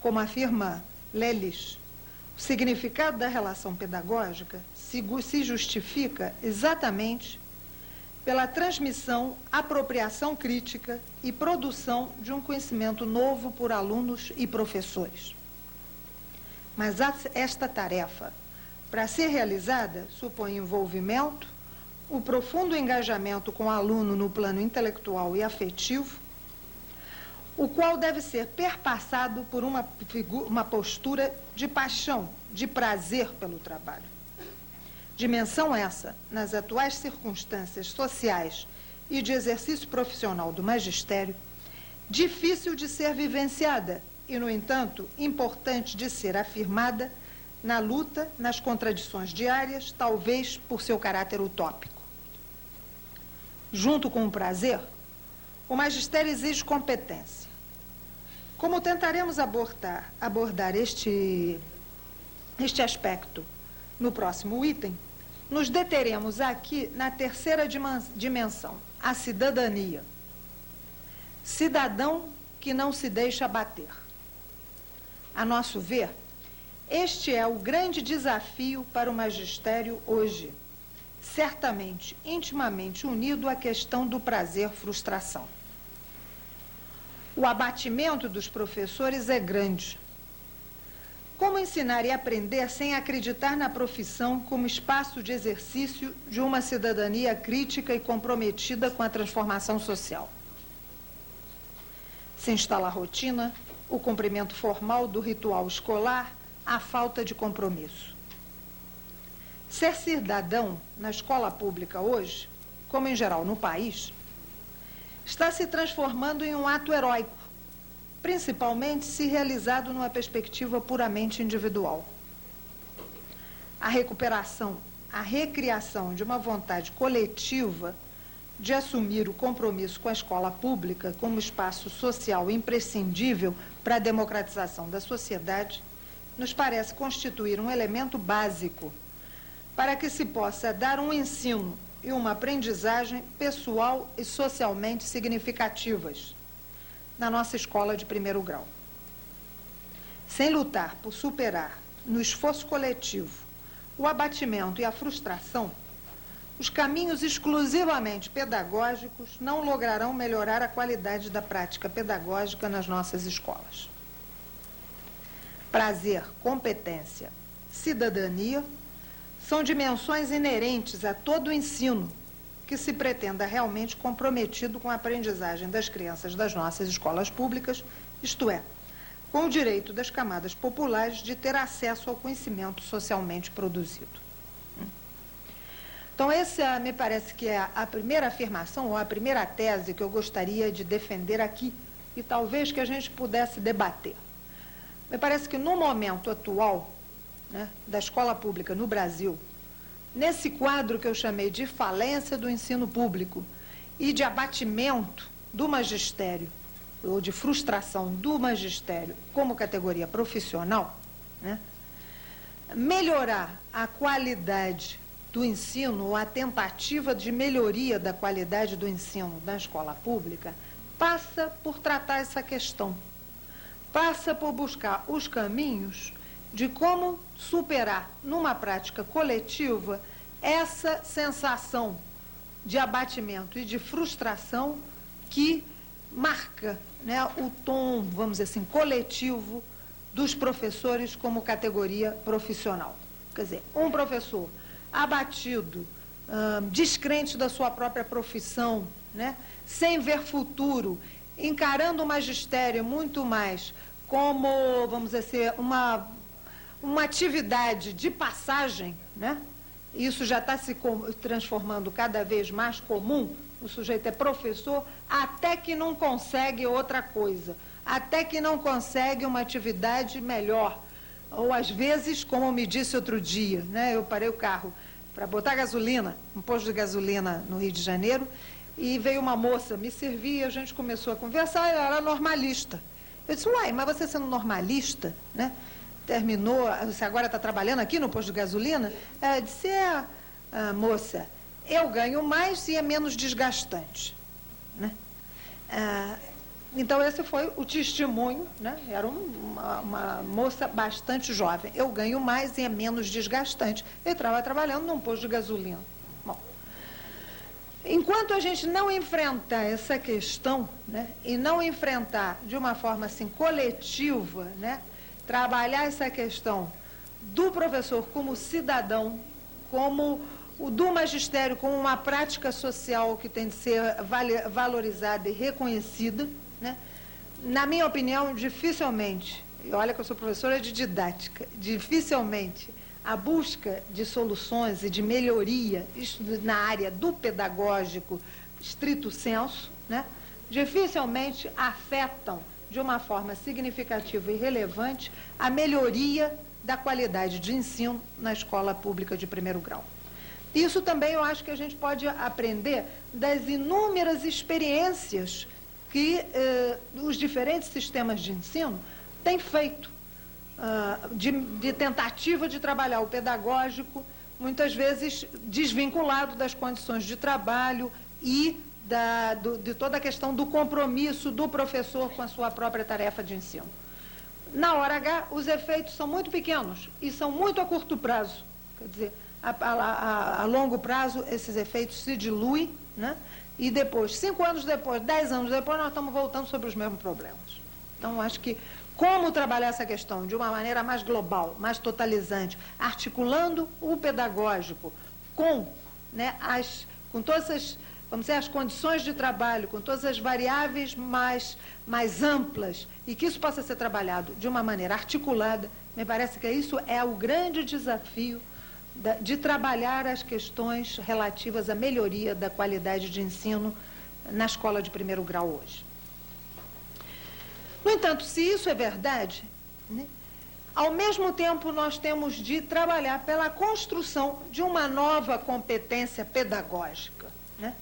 Como afirma Lelis, o significado da relação pedagógica se justifica exatamente pela transmissão, apropriação crítica e produção de um conhecimento novo por alunos e professores. Mas esta tarefa, para ser realizada, supõe envolvimento, o profundo engajamento com o aluno no plano intelectual e afetivo, o qual deve ser perpassado por uma postura de paixão, de prazer pelo trabalho. Dimensão essa, nas atuais circunstâncias sociais e de exercício profissional do magistério, difícil de ser vivenciada e, no entanto, importante de ser afirmada na luta, nas contradições diárias, talvez por seu caráter utópico. Junto com o prazer, o magistério exige competência. Como tentaremos abordar este aspecto no próximo item, nos deteremos aqui na terceira dimensão, a cidadania. Cidadão que não se deixa abater. A nosso ver, este é o grande desafio para o magistério hoje. certamente, intimamente unido à questão do prazer-frustração. O abatimento dos professores é grande. Como ensinar e aprender sem acreditar na profissão como espaço de exercício de uma cidadania crítica e comprometida com a transformação social? Se instala a rotina, o cumprimento formal do ritual escolar, a falta de compromisso. Ser cidadão na escola pública hoje, como em geral no país, está se transformando em um ato heróico, principalmente se realizado numa perspectiva puramente individual. A recuperação, a recriação de uma vontade coletiva de assumir o compromisso com a escola pública como espaço social imprescindível para a democratização da sociedade, nos parece constituir um elemento básico para que se possa dar um ensino e uma aprendizagem pessoal e socialmente significativas na nossa escola de primeiro grau. Sem lutar por superar, no esforço coletivo, o abatimento e a frustração, os caminhos exclusivamente pedagógicos não lograrão melhorar a qualidade da prática pedagógica nas nossas escolas. Prazer, competência, cidadania são dimensões inerentes a todo o ensino que se pretenda realmente comprometido com a aprendizagem das crianças das nossas escolas públicas, isto é, com o direito das camadas populares de ter acesso ao conhecimento socialmente produzido. Então, essa me parece que é a primeira afirmação ou a primeira tese que eu gostaria de defender aqui e talvez que a gente pudesse debater. Me parece que no momento atual, né, da escola pública no Brasil, nesse quadro que eu chamei de falência do ensino público e de abatimento do magistério, ou de frustração do magistério como categoria profissional, né, melhorar a qualidade do ensino, ou a tentativa de melhoria da qualidade do ensino da escola pública, passa por tratar essa questão, passa por buscar os caminhos de como superar, numa prática coletiva, essa sensação de abatimento e de frustração que marca, né, o tom, vamos dizer assim, coletivo dos professores como categoria profissional. Quer dizer, um professor abatido, descrente da sua própria profissão, né, sem ver futuro, encarando o magistério muito mais como, vamos dizer assim, uma atividade de passagem, né? Isso já está se transformando cada vez mais comum, o sujeito é professor até que não consegue outra coisa, até que não consegue uma atividade melhor. Ou às vezes, como me disse outro dia, né, eu parei o carro para botar gasolina, um posto de gasolina no Rio de Janeiro, e veio uma moça me servir, a gente começou a conversar, ela era normalista. Eu disse, uai, mas você sendo normalista, né? Terminou, você agora está trabalhando aqui no posto de gasolina? Ela disse, moça, eu ganho mais e é menos desgastante. Né? Então, esse foi o testemunho, né? Era uma moça bastante jovem. Eu ganho mais e é menos desgastante. Eu estava trabalhando num posto de gasolina. Bom, enquanto a gente não enfrentar essa questão, né, e não enfrentar de uma forma assim coletiva, né, trabalhar essa questão do professor como cidadão, como o do magistério como uma prática social que tem de ser valorizada e reconhecida, né? Na minha opinião, dificilmente, e olha que eu sou professora de didática, dificilmente a busca de soluções e de melhoria na área do pedagógico, estrito sensu, né, dificilmente afetam de uma forma significativa e relevante a melhoria da qualidade de ensino na escola pública de primeiro grau. Isso também eu acho que a gente pode aprender das inúmeras experiências que os diferentes sistemas de ensino têm feito, de tentativa de trabalhar o pedagógico, muitas vezes desvinculado das condições de trabalho e de toda a questão do compromisso do professor com a sua própria tarefa de ensino. Na hora H, os efeitos são muito pequenos e são muito a curto prazo. Quer dizer, a longo prazo esses efeitos se diluem, né? E depois, 5 anos depois, 10 anos depois, nós estamos voltando sobre os mesmos problemas. Então, acho que como trabalhar essa questão de uma maneira mais global, mais totalizante, articulando o pedagógico com, né, com todas as, vamos dizer, as condições de trabalho, com todas as variáveis mais amplas, e que isso possa ser trabalhado de uma maneira articulada, me parece que isso é o grande desafio de trabalhar as questões relativas à melhoria da qualidade de ensino na escola de primeiro grau hoje. No entanto, se isso é verdade, né, ao mesmo tempo nós temos de trabalhar pela construção de uma nova competência pedagógica, né,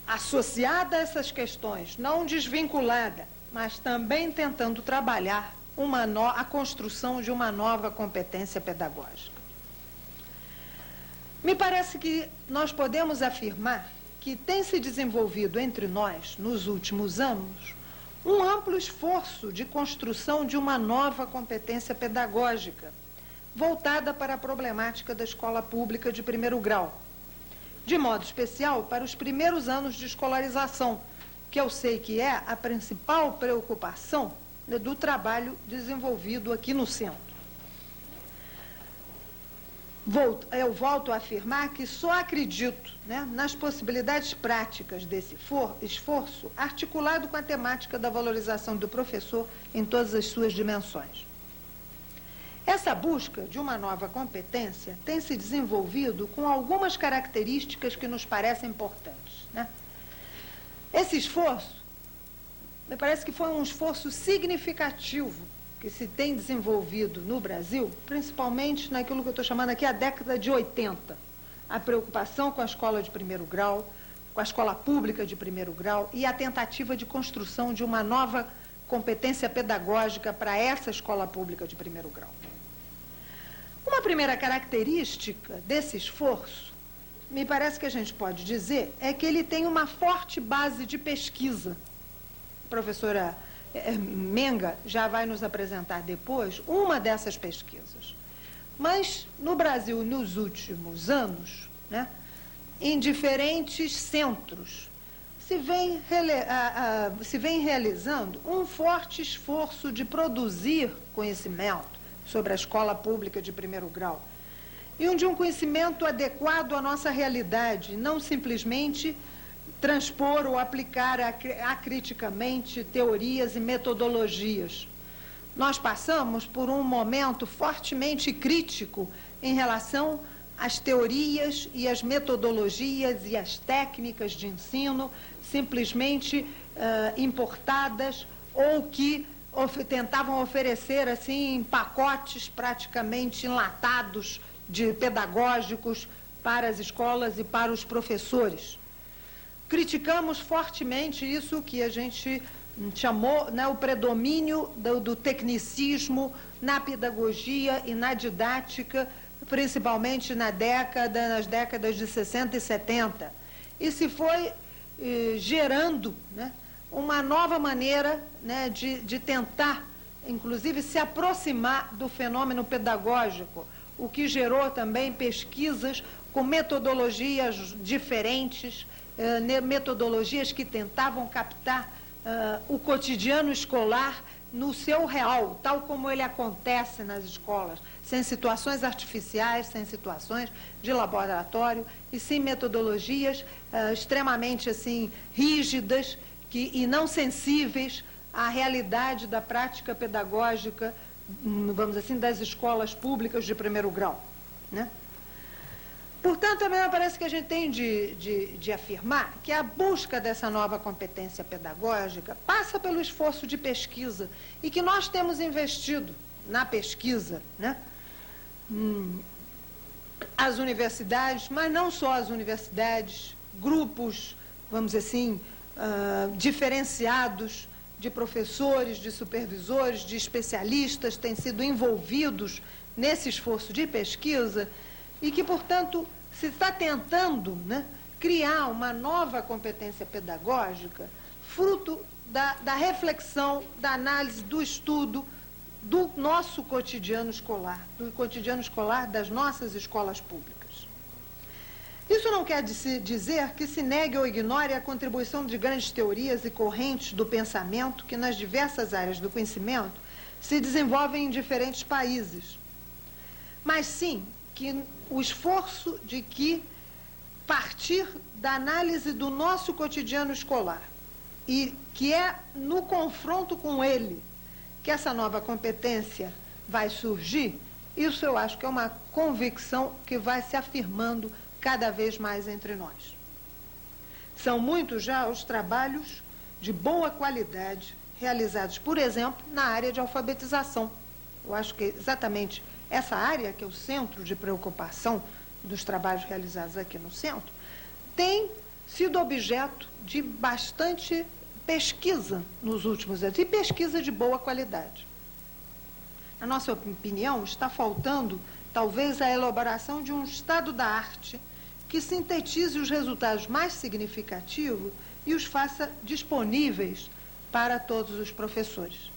associada a essas questões, não desvinculada, mas também tentando trabalhar a construção de uma nova competência pedagógica. Me parece que nós podemos afirmar que tem se desenvolvido entre nós, nos últimos anos, um amplo esforço de construção de uma nova competência pedagógica, voltada para a problemática da escola pública de primeiro grau, de modo especial para os primeiros anos de escolarização, que eu sei que é a principal preocupação, né, do trabalho desenvolvido aqui no centro. Eu volto a afirmar que só acredito, né, nas possibilidades práticas desse esforço articulado com a temática da valorização do professor em todas as suas dimensões. Essa busca de uma nova competência tem se desenvolvido com algumas características que nos parecem importantes, né? Esse esforço, me parece que foi um esforço significativo que se tem desenvolvido no Brasil, principalmente naquilo que eu estou chamando aqui a década de 80. A preocupação com a escola de primeiro grau, com a escola pública de primeiro grau e a tentativa de construção de uma nova competência pedagógica para essa escola pública de primeiro grau. Uma primeira característica desse esforço, me parece que a gente pode dizer, é que ele tem uma forte base de pesquisa. A professora Menga já vai nos apresentar depois uma dessas pesquisas. Mas no Brasil, nos últimos anos, né, em diferentes centros, se vem realizando um forte esforço de produzir conhecimento sobre a escola pública de primeiro grau e de um conhecimento adequado à nossa realidade, não simplesmente transpor ou aplicar acriticamente teorias e metodologias. Nós passamos por um momento fortemente crítico em relação às teorias e às metodologias e às técnicas de ensino simplesmente importadas ou que tentavam oferecer assim pacotes praticamente enlatados de pedagógicos para as escolas e para os professores. Criticamos fortemente isso que a gente chamou, né, o predomínio do tecnicismo na pedagogia e na didática, principalmente nas décadas de 60 e 70. E se foi gerando, né, uma nova maneira, né, de tentar, inclusive, se aproximar do fenômeno pedagógico, o que gerou também pesquisas com metodologias diferentes, metodologias que tentavam captar o cotidiano escolar no seu real, tal como ele acontece nas escolas, sem situações artificiais, sem situações de laboratório e sem metodologias extremamente assim rígidas e não sensíveis à realidade da prática pedagógica, vamos dizer assim, das escolas públicas de primeiro grau, né? Portanto, também me parece que a gente tem de afirmar que a busca dessa nova competência pedagógica passa pelo esforço de pesquisa e que nós temos investido na pesquisa, né? As universidades, mas não só as universidades, grupos, vamos dizer assim, diferenciados de professores, de supervisores, de especialistas têm sido envolvidos nesse esforço de pesquisa e que, portanto, se está tentando, né, criar uma nova competência pedagógica fruto da reflexão, da análise, do estudo do nosso cotidiano escolar, do cotidiano escolar das nossas escolas públicas. Isso não quer dizer que se negue ou ignore a contribuição de grandes teorias e correntes do pensamento que nas diversas áreas do conhecimento se desenvolvem em diferentes países, mas sim que o esforço de que partir da análise do nosso cotidiano escolar e que é no confronto com ele que essa nova competência vai surgir, isso eu acho que é uma convicção que vai se afirmando cada vez mais entre nós. São muitos já os trabalhos de boa qualidade realizados, por exemplo, na área de alfabetização. Eu acho que exatamente essa área, que é o centro de preocupação dos trabalhos realizados aqui no centro, tem sido objeto de bastante pesquisa nos últimos anos, e pesquisa de boa qualidade. Na nossa opinião, está faltando, talvez, a elaboração de um estado da arte que sintetize os resultados mais significativos e os faça disponíveis para todos os professores.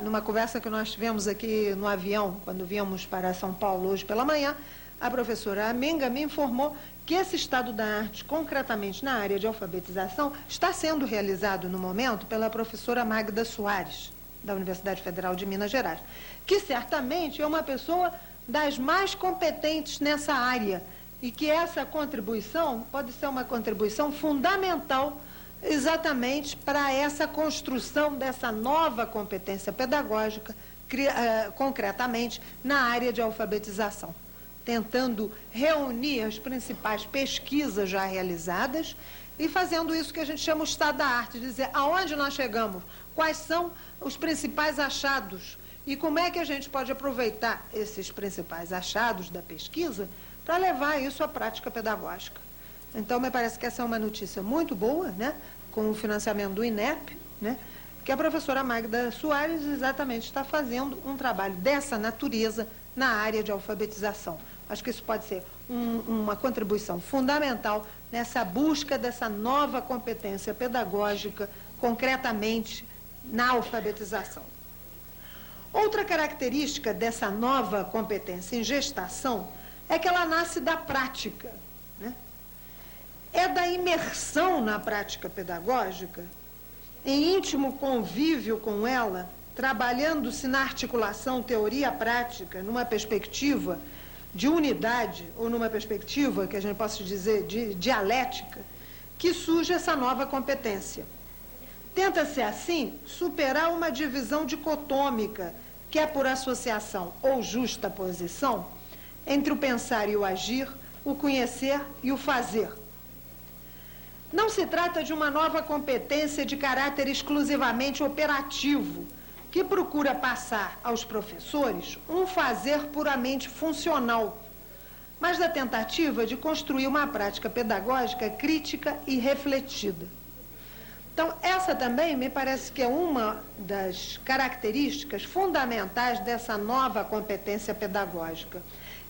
Numa conversa que nós tivemos aqui no avião, quando viemos para São Paulo hoje pela manhã, a professora Amenga me informou que esse estado da arte, concretamente na área de alfabetização, está sendo realizado no momento pela professora Magda Soares, da Universidade Federal de Minas Gerais, que certamente é uma pessoa das mais competentes nessa área e que essa contribuição pode ser uma contribuição fundamental exatamente para essa construção dessa nova competência pedagógica, concretamente na área de alfabetização, tentando reunir as principais pesquisas já realizadas e fazendo isso que a gente chama o estado da arte, dizer aonde nós chegamos, quais são os principais achados e como é que a gente pode aproveitar esses principais achados da pesquisa para levar isso à prática pedagógica. Então, me parece que essa é uma notícia muito boa, né, com o financiamento do INEP, né, que a professora Magda Soares exatamente está fazendo um trabalho dessa natureza na área de alfabetização. Acho que isso pode ser uma contribuição fundamental nessa busca dessa nova competência pedagógica, concretamente na alfabetização. Outra característica dessa nova competência em gestação é que ela nasce da prática, né? É da imersão na prática pedagógica, em íntimo convívio com ela, trabalhando-se na articulação teoria-prática, numa perspectiva de unidade, ou numa perspectiva, que a gente possa dizer, de dialética, que surge essa nova competência. Tenta-se, assim, superar uma divisão dicotômica, que é por associação ou justaposição, entre o pensar e o agir, o conhecer e o fazer. Não se trata de uma nova competência de caráter exclusivamente operativo, que procura passar aos professores um fazer puramente funcional, mas da tentativa de construir uma prática pedagógica crítica e refletida. Então, essa também me parece que é uma das características fundamentais dessa nova competência pedagógica.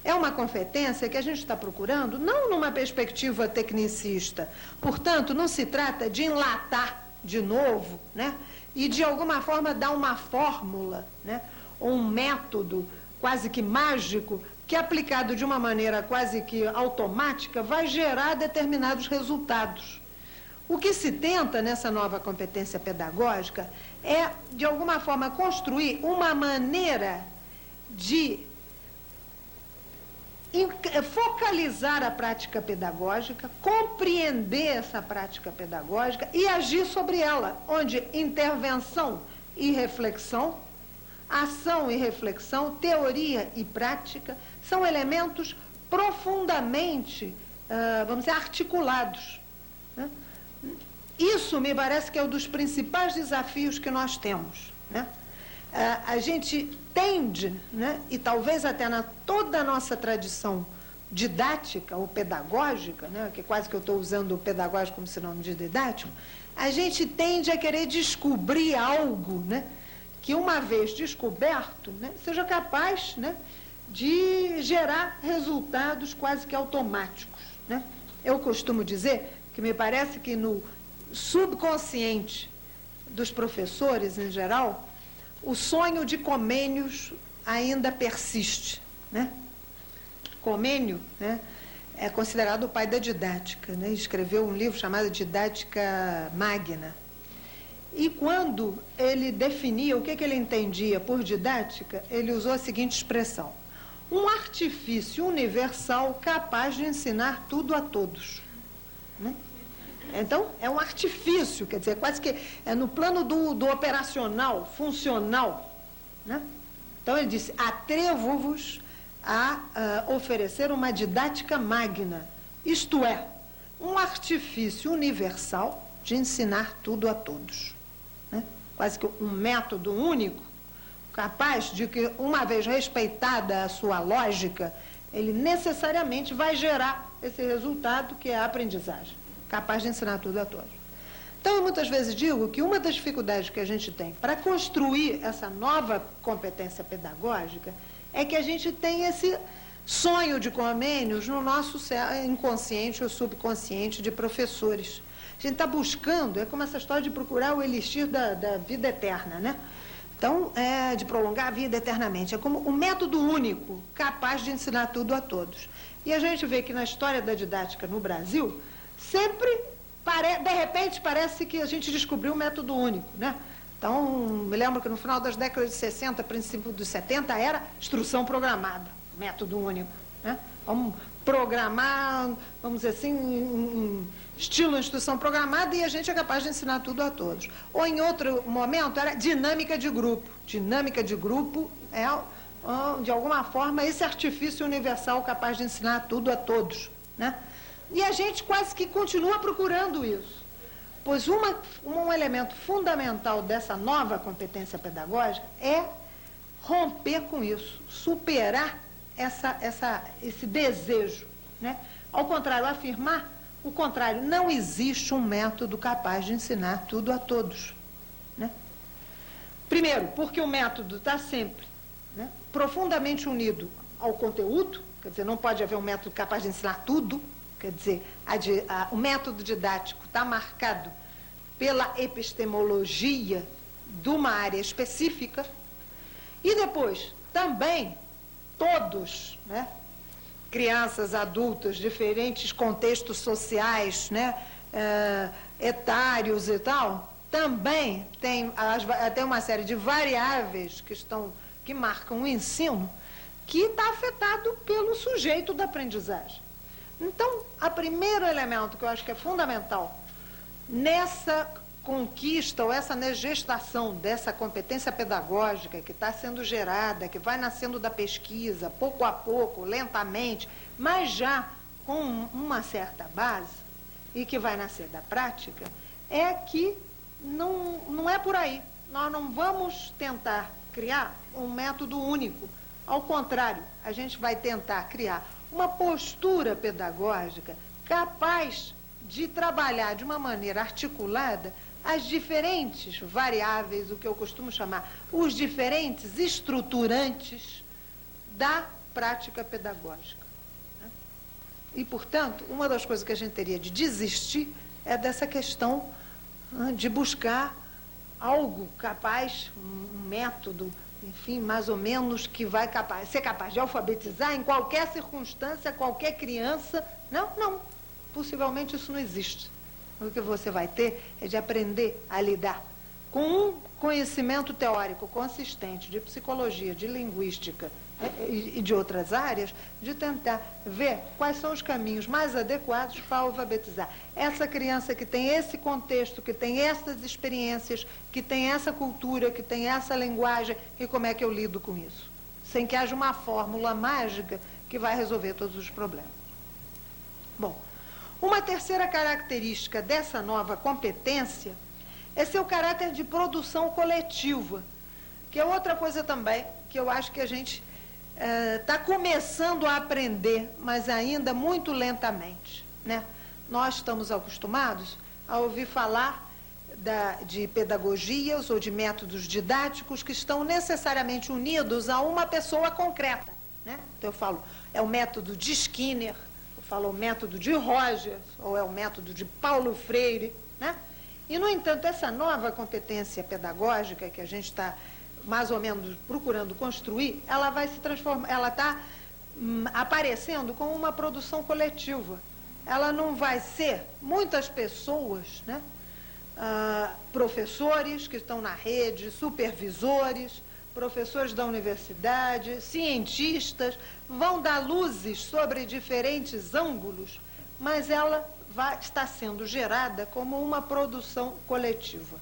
É uma competência que a gente está procurando não numa perspectiva tecnicista. Portanto, não se trata de enlatar de novo, né? E de alguma forma dar uma fórmula, né? Ou um método quase que mágico que, aplicado de uma maneira quase que automática, vai gerar determinados resultados. O que se tenta nessa nova competência pedagógica é, de alguma forma, construir uma maneira de focalizar a prática pedagógica, compreender essa prática pedagógica e agir sobre ela, onde intervenção e reflexão, ação e reflexão, teoria e prática são elementos profundamente, vamos dizer, articulados, né? Isso me parece que é um dos principais desafios que nós temos, né? A gente tende, né, e talvez até na toda a nossa tradição didática ou pedagógica, né, que quase que eu estou usando o pedagógico como sinônimo de didático, a gente tende a querer descobrir algo, né, que uma vez descoberto, né, seja capaz, né, de gerar resultados quase que automáticos, né? Eu costumo dizer que me parece que no subconsciente dos professores em geral, o sonho de Comênios ainda persiste, né? Comênio, né, é considerado o pai da didática, né? Escreveu um livro chamado Didática Magna. E quando ele definia o que ele entendia por didática, ele usou a seguinte expressão: um artifício universal capaz de ensinar tudo a todos. Né? Então, é um artifício, quer dizer, quase que é no plano do operacional, funcional. Né? Então, ele disse: atrevo-vos a oferecer uma didática magna, isto é, um artifício universal de ensinar tudo a todos. Né? Quase que um método único, capaz de que, uma vez respeitada a sua lógica, ele necessariamente vai gerar esse resultado que é a aprendizagem, capaz de ensinar tudo a todos. Então, eu muitas vezes digo que uma das dificuldades que a gente tem para construir essa nova competência pedagógica é que a gente tem esse sonho de Comênios no nosso inconsciente ou subconsciente de professores. A gente está buscando, é como essa história de procurar o elixir da vida eterna, né? Então, de prolongar a vida eternamente. É como um método único, capaz de ensinar tudo a todos. E a gente vê que na história da didática no Brasil, sempre, de repente, parece que a gente descobriu um método único, né? Então, me lembro que no final das décadas de 60, princípio dos 70, era instrução programada, método único, né? Vamos programar, vamos dizer assim, em estilo instrução programada, e a gente é capaz de ensinar tudo a todos. Ou em outro momento era dinâmica de grupo. Dinâmica de grupo é, de alguma forma, esse artifício universal capaz de ensinar tudo a todos, né? E a gente quase que continua procurando isso. Pois um elemento fundamental dessa nova competência pedagógica é romper com isso, superar esse desejo, né? Ao contrário, afirmar o contrário, não existe um método capaz de ensinar tudo a todos. Né? Primeiro, porque o método está sempre, né, profundamente unido ao conteúdo, quer dizer, não pode haver um método capaz de ensinar tudo, quer dizer, o método didático está marcado pela epistemologia de uma área específica, e depois, também, todos, né, crianças, adultos, diferentes contextos sociais, né, etários e tal, também tem uma série de variáveis que marcam o ensino, que está afetado pelo sujeito da aprendizagem. Então, o primeiro elemento que eu acho que é fundamental nessa conquista ou essa gestação dessa competência pedagógica que está sendo gerada, que vai nascendo da pesquisa, pouco a pouco, lentamente, mas já com uma certa base, e que vai nascer da prática, é que não é por aí. Nós não vamos tentar criar um método único. Ao contrário, a gente vai tentar criar uma postura pedagógica capaz de trabalhar de uma maneira articulada as diferentes variáveis, o que eu costumo chamar os diferentes estruturantes da prática pedagógica. Né? E, portanto, uma das coisas que a gente teria de desistir é dessa questão de buscar algo capaz, um método, enfim, mais ou menos, que vai ser capaz de alfabetizar em qualquer circunstância, qualquer criança. Não. Possivelmente isso não existe. O que você vai ter é de aprender a lidar com um conhecimento teórico consistente de psicologia, de linguística e de outras áreas, de tentar ver quais são os caminhos mais adequados para alfabetizar essa criança que tem esse contexto, que tem essas experiências, que tem essa cultura, que tem essa linguagem, e como é que eu lido com isso? Sem que haja uma fórmula mágica que vai resolver todos os problemas. Bom, uma terceira característica dessa nova competência é seu caráter de produção coletiva, que é outra coisa também que eu acho que a gente está começando a aprender, mas ainda muito lentamente. Né? Nós estamos acostumados a ouvir falar de pedagogias ou de métodos didáticos que estão necessariamente unidos a uma pessoa concreta. Né? Então eu falo, é o método de Skinner, falou o método de Rogers, ou é o método de Paulo Freire, né? E, no entanto, essa nova competência pedagógica que a gente está mais ou menos procurando construir, ela vai se transformar, ela está aparecendo como uma produção coletiva. Ela não vai ser muitas pessoas, né? Professores que estão na rede, supervisores, professores da universidade, cientistas, vão dar luzes sobre diferentes ângulos, mas ela está sendo gerada como uma produção coletiva.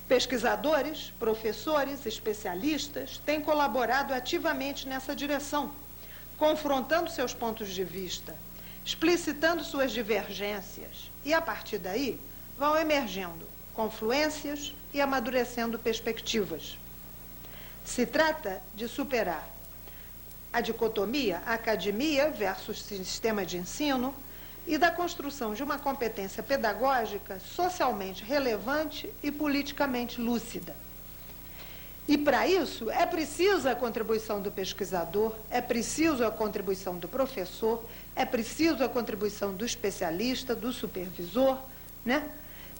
Pesquisadores, professores, especialistas têm colaborado ativamente nessa direção, confrontando seus pontos de vista, explicitando suas divergências e, a partir daí, vão emergindo confluências e amadurecendo perspectivas. Se trata de superar a dicotomia academia versus sistema de ensino e da construção de uma competência pedagógica socialmente relevante e politicamente lúcida. E, para isso, é preciso a contribuição do pesquisador, é preciso a contribuição do professor, é preciso a contribuição do especialista, do supervisor, né?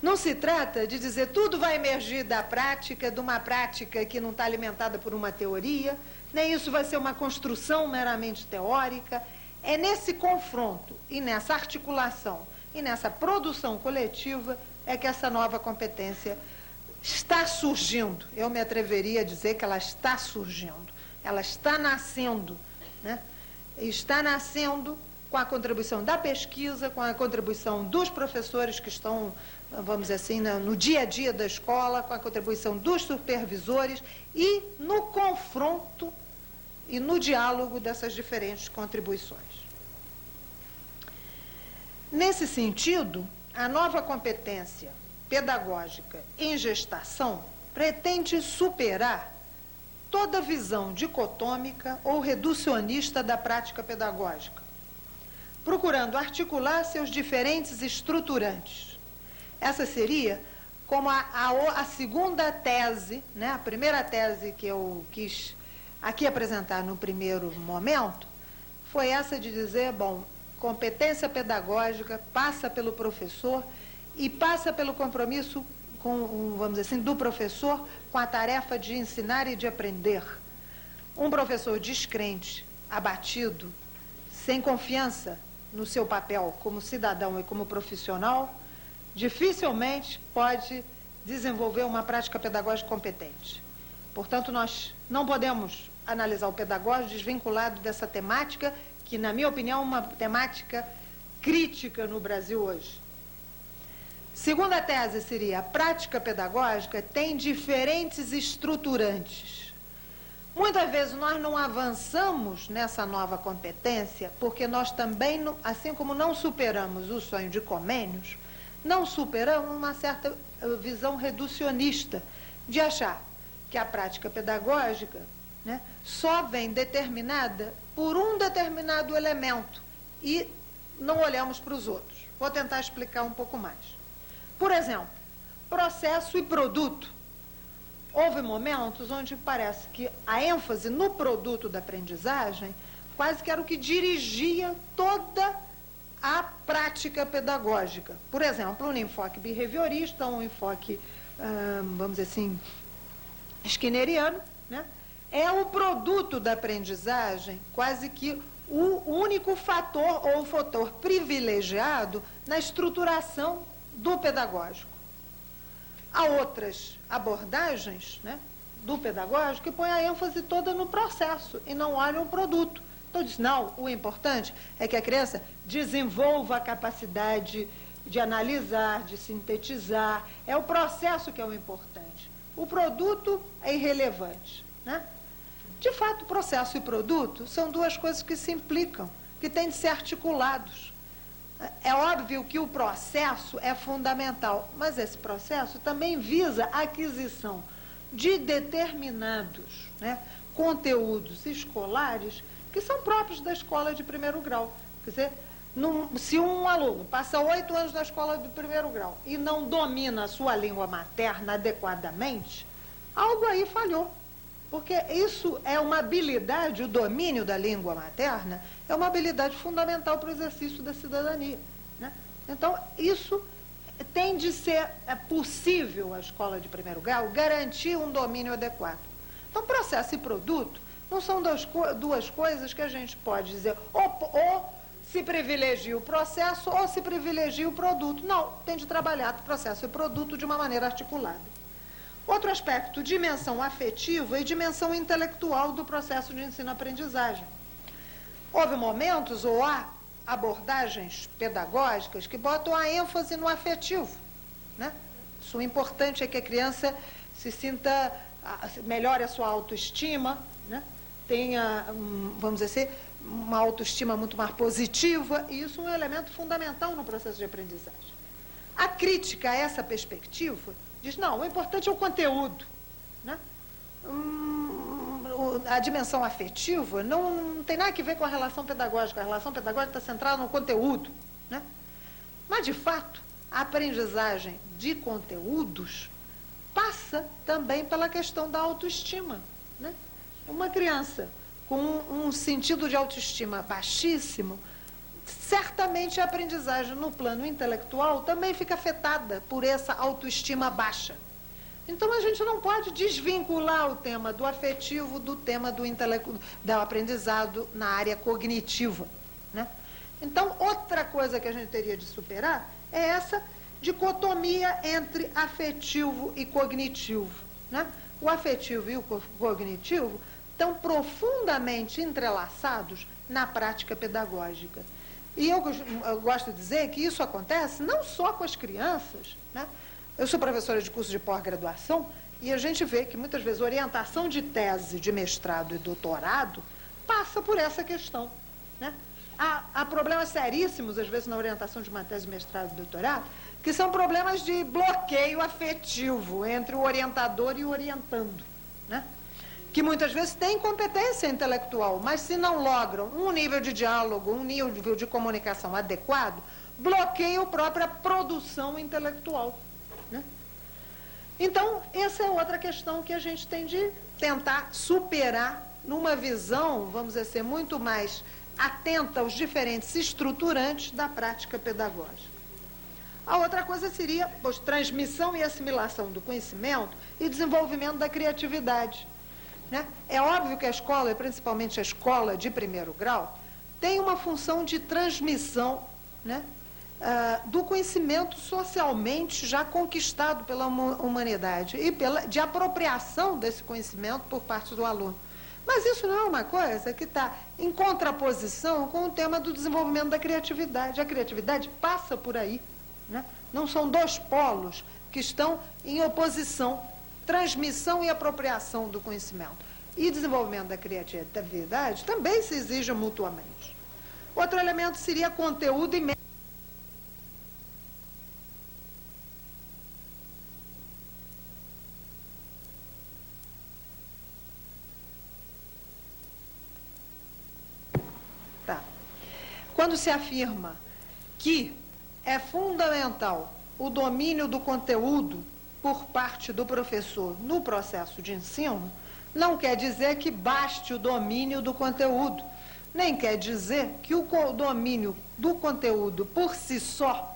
Não se trata de dizer tudo vai emergir da prática, de uma prática que não está alimentada por uma teoria, nem isso vai ser uma construção meramente teórica. É nesse confronto e nessa articulação e nessa produção coletiva é que essa nova competência está surgindo. Eu me atreveria a dizer que ela está surgindo, ela está nascendo, né? Está nascendo com a contribuição da pesquisa, com a contribuição dos professores que estão, vamos dizer assim, no dia a dia da escola, com a contribuição dos supervisores e no confronto e no diálogo dessas diferentes contribuições. Nesse sentido, a nova competência pedagógica em gestação pretende superar toda visão dicotômica ou reducionista da prática pedagógica, procurando articular seus diferentes estruturantes. Essa seria como a segunda tese, né? A primeira tese que eu quis aqui apresentar no primeiro momento foi essa de dizer, bom, competência pedagógica passa pelo professor e passa pelo compromisso com, vamos dizer assim, do professor com a tarefa de ensinar e de aprender. Um professor descrente, abatido, sem confiança no seu papel como cidadão e como profissional, dificilmente pode desenvolver uma prática pedagógica competente. Portanto, nós não podemos analisar o pedagógico desvinculado dessa temática, que, na minha opinião, é uma temática crítica no Brasil hoje. Segunda tese seria: a prática pedagógica tem diferentes estruturantes. Muitas vezes nós não avançamos nessa nova competência porque nós também, assim como não superamos o sonho de Comênios, não superamos uma certa visão reducionista de achar que a prática pedagógica, né, só vem determinada por um determinado elemento e não olhamos para os outros. Vou tentar explicar um pouco mais. Por exemplo, processo e produto. Houve momentos onde parece que a ênfase no produto da aprendizagem quase que era o que dirigia toda a prática pedagógica. Por exemplo, um enfoque behaviorista, um enfoque, vamos dizer assim, skinneriano, né? É o produto da aprendizagem quase que o único fator ou o fator privilegiado na estruturação do pedagógico. Há outras abordagens, né, do pedagógico que põem a ênfase toda no processo e não olham o produto. Então, diz, não, o importante é que a criança desenvolva a capacidade de analisar, de sintetizar. É o processo que é o importante. O produto é irrelevante, né? De fato, processo e produto são duas coisas que se implicam, que têm de ser articulados. É óbvio que o processo é fundamental, mas esse processo também visa a aquisição de determinados, né, conteúdos escolares que são próprios da escola de primeiro grau. Quer dizer, se um aluno passa 8 anos na escola de primeiro grau e não domina a sua língua materna adequadamente, algo aí falhou. Porque isso é uma habilidade, o domínio da língua materna é uma habilidade fundamental para o exercício da cidadania, né? Então, isso tem de ser possível a escola de primeiro grau garantir um domínio adequado. Então, processo e produto não são duas coisas que a gente pode dizer ou se privilegia o processo ou se privilegia o produto. Não, tem de trabalhar processo e produto de uma maneira articulada. Outro aspecto, dimensão afetiva e dimensão intelectual do processo de ensino-aprendizagem. Houve momentos ou há abordagens pedagógicas que botam a ênfase no afetivo, né? Isso, o importante é que a criança se sinta, melhore a sua autoestima, né? Tenha, vamos dizer assim, uma autoestima muito mais positiva, e isso é um elemento fundamental no processo de aprendizagem. A crítica a essa perspectiva diz, não, o importante é o conteúdo, né? A dimensão afetiva não tem nada a ver com a relação pedagógica. A relação pedagógica está centrada no conteúdo, né? Mas, de fato, a aprendizagem de conteúdos passa também pela questão da autoestima, né? Uma criança com um sentido de autoestima baixíssimo, certamente a aprendizagem no plano intelectual também fica afetada por essa autoestima baixa. Então, a gente não pode desvincular o tema do afetivo do tema do aprendizado na área cognitiva, né? Então, outra coisa que a gente teria de superar é essa dicotomia entre afetivo e cognitivo, né? O afetivo e o cognitivo estão profundamente entrelaçados na prática pedagógica. E eu gosto de dizer que isso acontece não só com as crianças, né? Eu sou professora de curso de pós-graduação e a gente vê que muitas vezes orientação de tese, de mestrado e doutorado passa por essa questão, né? Há problemas seríssimos, às vezes, na orientação de uma tese de mestrado e doutorado, que são problemas de bloqueio afetivo entre o orientador e o orientando, né? Que muitas vezes têm competência intelectual, mas se não logram um nível de diálogo, um nível de comunicação adequado, bloqueiam a própria produção intelectual, né? Então, essa é outra questão que a gente tem de tentar superar numa visão, vamos dizer, muito mais atenta aos diferentes estruturantes da prática pedagógica. A outra coisa seria transmissão e assimilação do conhecimento e desenvolvimento da criatividade, né? É óbvio que a escola, e principalmente a escola de primeiro grau, tem uma função de transmissão, né, do conhecimento socialmente já conquistado pela humanidade e de apropriação desse conhecimento por parte do aluno. Mas isso não é uma coisa que está em contraposição com o tema do desenvolvimento da criatividade. A criatividade passa por aí, né? Não são dois polos que estão em oposição, transmissão e apropriação do conhecimento. E desenvolvimento da criatividade também se exigem mutuamente. Outro elemento seria conteúdo e método. Quando se afirma que é fundamental o domínio do conteúdo por parte do professor no processo de ensino, não quer dizer que baste o domínio do conteúdo, nem quer dizer que o domínio do conteúdo por si só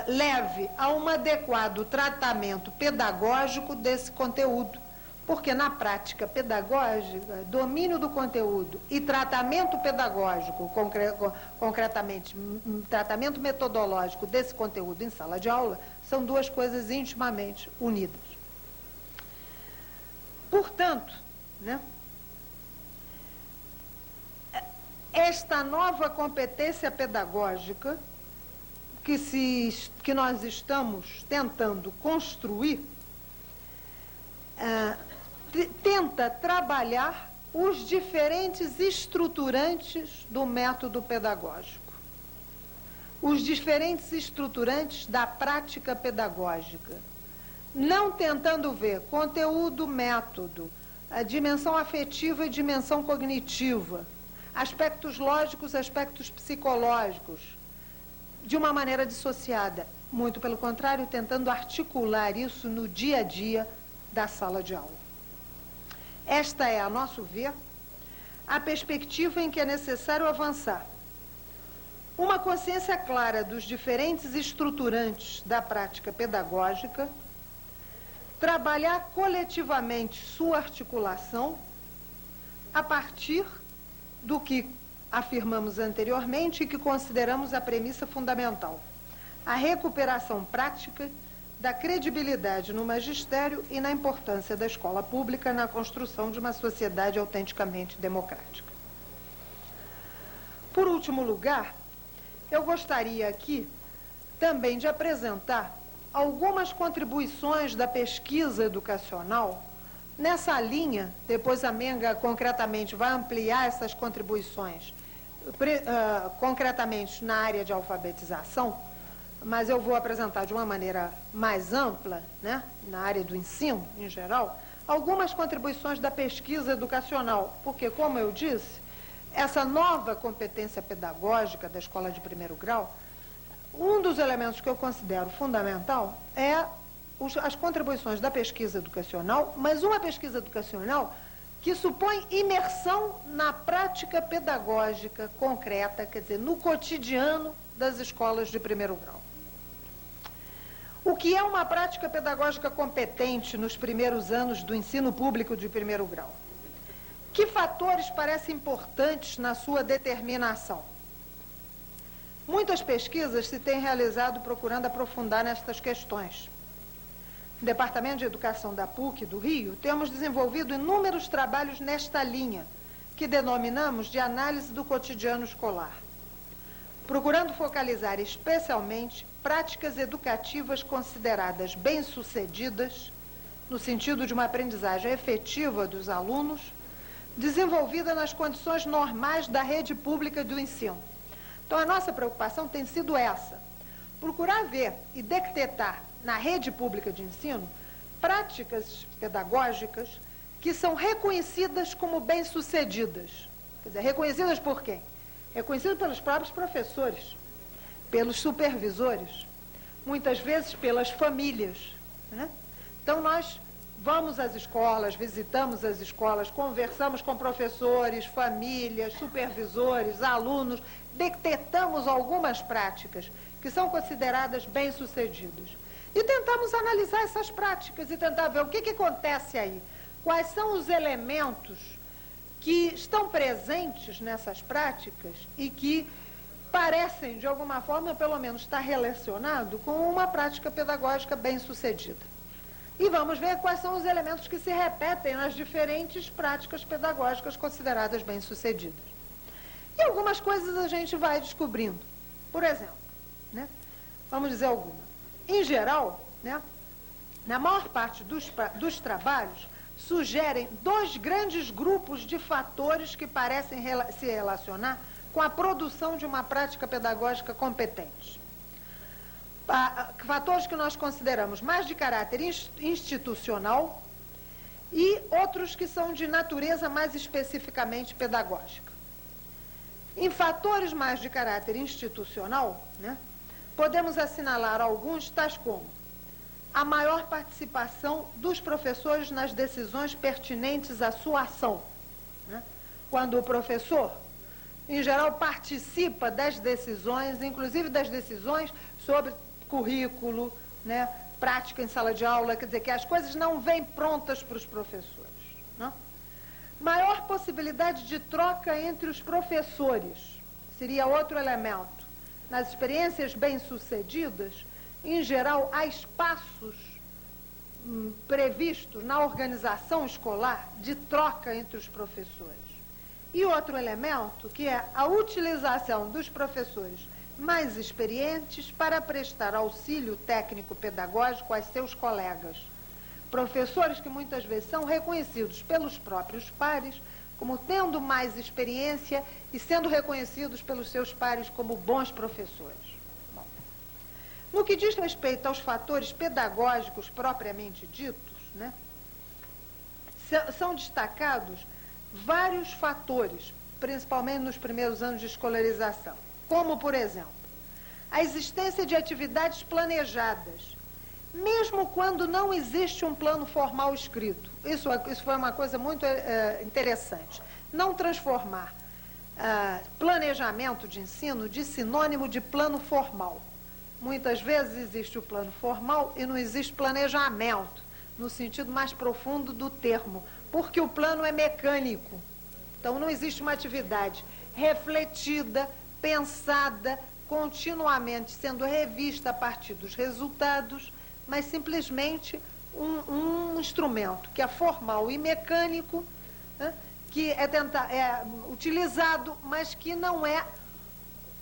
leve a um adequado tratamento pedagógico desse conteúdo. Porque na prática pedagógica, domínio do conteúdo e tratamento pedagógico, concretamente, tratamento metodológico desse conteúdo em sala de aula, são duas coisas intimamente unidas. Portanto, né, esta nova competência pedagógica que nós estamos tentando construir, tenta trabalhar os diferentes estruturantes do método pedagógico, os diferentes estruturantes da prática pedagógica, não tentando ver conteúdo, método, a dimensão afetiva e dimensão cognitiva, aspectos lógicos, aspectos psicológicos, de uma maneira dissociada. Muito pelo contrário, tentando articular isso no dia a dia da sala de aula. Esta é, a nosso ver, a perspectiva em que é necessário avançar. uma consciência clara dos diferentes estruturantes da prática pedagógica, trabalhar coletivamente sua articulação a partir do que afirmamos anteriormente e que consideramos a premissa fundamental: a recuperação prática da credibilidade no magistério e na importância da escola pública na construção de uma sociedade autenticamente democrática. Por último lugar, eu gostaria aqui também de apresentar algumas contribuições da pesquisa educacional nessa linha. Depois a Menga concretamente vai ampliar essas contribuições, concretamente na área de alfabetização, mas eu vou apresentar de uma maneira mais ampla, né, na área do ensino em geral, algumas contribuições da pesquisa educacional, porque, como eu disse, essa nova competência pedagógica da escola de primeiro grau, um dos elementos que eu considero fundamental é as contribuições da pesquisa educacional, mas uma pesquisa educacional que supõe imersão na prática pedagógica concreta, quer dizer, no cotidiano das escolas de primeiro grau. O que é uma prática pedagógica competente nos primeiros anos do ensino público de primeiro grau? Que fatores parecem importantes na sua determinação? Muitas pesquisas se têm realizado procurando aprofundar nestas questões. No Departamento de Educação da PUC do Rio, temos desenvolvido inúmeros trabalhos nesta linha, que denominamos de análise do cotidiano escolar, procurando focalizar especialmente práticas educativas consideradas bem-sucedidas, no sentido de uma aprendizagem efetiva dos alunos, desenvolvida nas condições normais da rede pública do ensino. Então, a nossa preocupação tem sido essa: procurar ver e detectar na rede pública de ensino práticas pedagógicas que são reconhecidas como bem-sucedidas. Quer dizer, reconhecidas por quem? Reconhecidas pelos próprios professores, pelos supervisores, muitas vezes pelas famílias, né? Então, nós vamos às escolas, visitamos as escolas, conversamos com professores, famílias, supervisores, alunos, detectamos algumas práticas que são consideradas bem-sucedidas. E tentamos analisar essas práticas e tentar ver o que acontece aí. Quais são os elementos que estão presentes nessas práticas e que parecem, de alguma forma, pelo menos estar relacionado com uma prática pedagógica bem-sucedida. E vamos ver quais são os elementos que se repetem nas diferentes práticas pedagógicas consideradas bem-sucedidas. E algumas coisas a gente vai descobrindo. Por exemplo, né, vamos dizer alguma. Em geral, né, na maior parte dos trabalhos, sugerem dois grandes grupos de fatores que parecem se relacionar com a produção de uma prática pedagógica competente. Fatores que nós consideramos mais de caráter institucional e outros que são de natureza mais especificamente pedagógica. Em fatores mais de caráter institucional, né, podemos assinalar alguns, tais como a maior participação dos professores nas decisões pertinentes à sua ação, né? Quando o professor, em geral, participa das decisões, inclusive das decisões sobre currículo, né, prática em sala de aula, quer dizer, que as coisas não vêm prontas para os professores, né? Maior possibilidade de troca entre os professores seria outro elemento. Nas experiências bem-sucedidas, em geral, há espaços previstos na organização escolar de troca entre os professores. E outro elemento, que é a utilização dos professores mais experientes para prestar auxílio técnico-pedagógico aos seus colegas. Professores que muitas vezes são reconhecidos pelos próprios pares como tendo mais experiência e sendo reconhecidos pelos seus pares como bons professores. Bom, no que diz respeito aos fatores pedagógicos propriamente ditos, né, são destacados vários fatores, principalmente nos primeiros anos de escolarização, como, por exemplo, a existência de atividades planejadas, mesmo quando não existe um plano formal escrito. Isso foi uma coisa muito interessante. Não transformar planejamento de ensino de sinônimo de plano formal. Muitas vezes existe o plano formal e não existe planejamento, no sentido mais profundo do termo, porque o plano é mecânico. Então, não existe uma atividade refletida, pensada, continuamente sendo revista a partir dos resultados, mas simplesmente um instrumento que é formal e mecânico, né, que é utilizado, mas que não é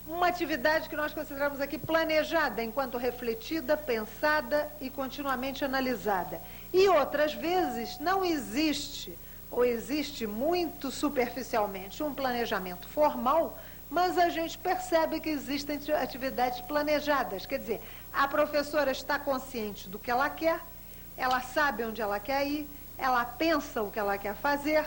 uma atividade que nós consideramos aqui planejada, enquanto refletida, pensada e continuamente analisada. E outras vezes não existe, ou existe muito superficialmente, um planejamento formal, mas a gente percebe que existem atividades planejadas. Quer dizer, a professora está consciente do que ela quer, ela sabe onde ela quer ir, ela pensa o que ela quer fazer,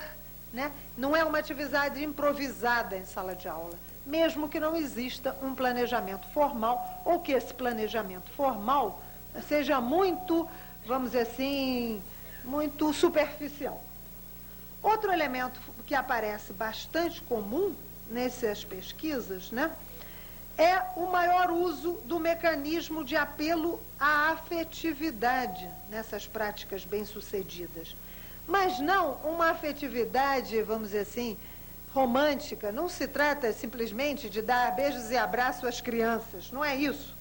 né? Não é uma atividade improvisada em sala de aula, mesmo que não exista um planejamento formal, ou que esse planejamento formal seja muito, vamos dizer assim, muito superficial. Outro elemento que aparece bastante comum nessas pesquisas, né, é o maior uso do mecanismo de apelo à afetividade nessas práticas bem-sucedidas. Mas não uma afetividade, vamos dizer assim, romântica. Não se trata simplesmente de dar beijos e abraços às crianças, não é isso.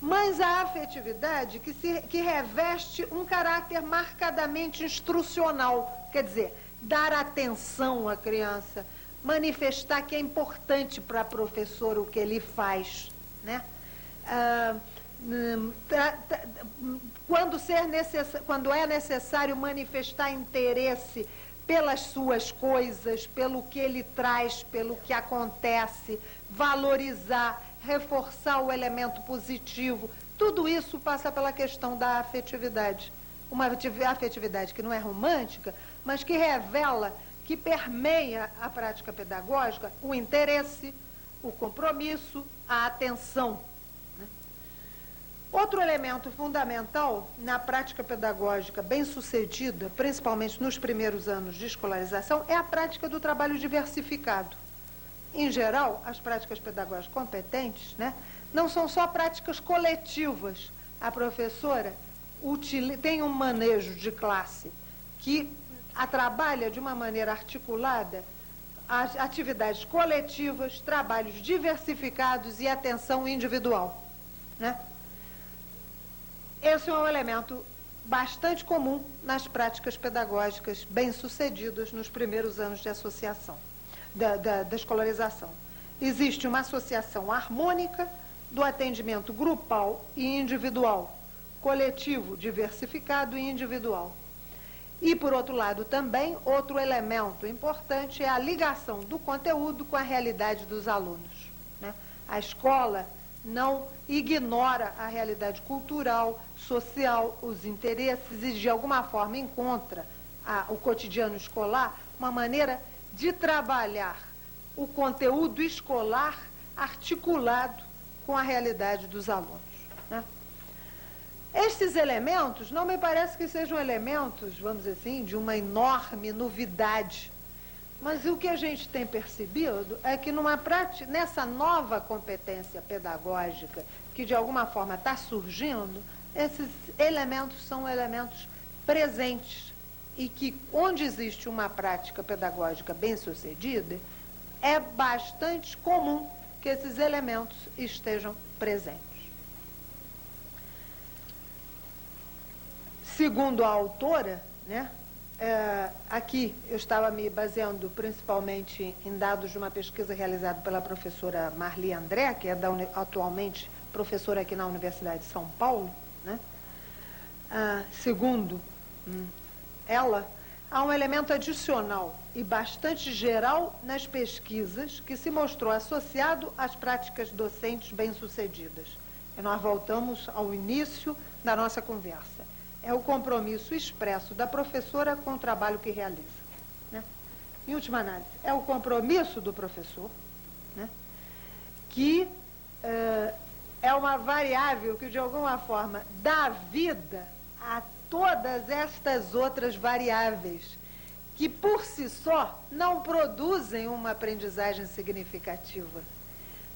Mas a afetividade que reveste um caráter marcadamente instrucional, quer dizer, dar atenção à criança, manifestar que é importante para a professora o que ele faz, né? Quando é necessário manifestar interesse pelas suas coisas, pelo que ele traz, pelo que acontece, valorizar, reforçar o elemento positivo, tudo isso passa pela questão da afetividade. Uma afetividade que não é romântica, mas que revela, que permeia a prática pedagógica, o interesse, o compromisso, a atenção. Outro elemento fundamental na prática pedagógica bem-sucedida, principalmente nos primeiros anos de escolarização, é a prática do trabalho diversificado. Em geral, as práticas pedagógicas competentes, né, não são só práticas coletivas. A professora tem um manejo de classe que trabalha de uma maneira articulada as atividades coletivas, trabalhos diversificados e atenção individual, né? Esse é um elemento bastante comum nas práticas pedagógicas bem-sucedidas nos primeiros anos de associação, da escolarização. Existe uma associação harmônica do atendimento grupal e individual, coletivo, diversificado e individual. E, por outro lado, também, outro elemento importante é a ligação do conteúdo com a realidade dos alunos, né? A escola não ignora a realidade cultural, social, os interesses e, de alguma forma, encontra o cotidiano escolar uma maneira de trabalhar o conteúdo escolar articulado com a realidade dos alunos, né? Estes elementos não me parece que sejam elementos, vamos dizer assim, de uma enorme novidade. Mas o que a gente tem percebido é que nessa nova competência pedagógica que de alguma forma está surgindo, esses elementos são elementos presentes e que onde existe uma prática pedagógica bem-sucedida, é bastante comum que esses elementos estejam presentes. Segundo a autora, né, aqui eu estava me baseando principalmente em dados de uma pesquisa realizada pela professora Marli André, que é atualmente professora aqui na Universidade de São Paulo, né? Segundo ela, há um elemento adicional e bastante geral nas pesquisas que se mostrou associado às práticas docentes bem-sucedidas. E nós voltamos ao início da nossa conversa. É o compromisso expresso da professora com o trabalho que realiza, né? Em última análise, é o compromisso do professor, né, que é uma variável que, de alguma forma, dá vida a todas estas outras variáveis que por si só não produzem uma aprendizagem significativa,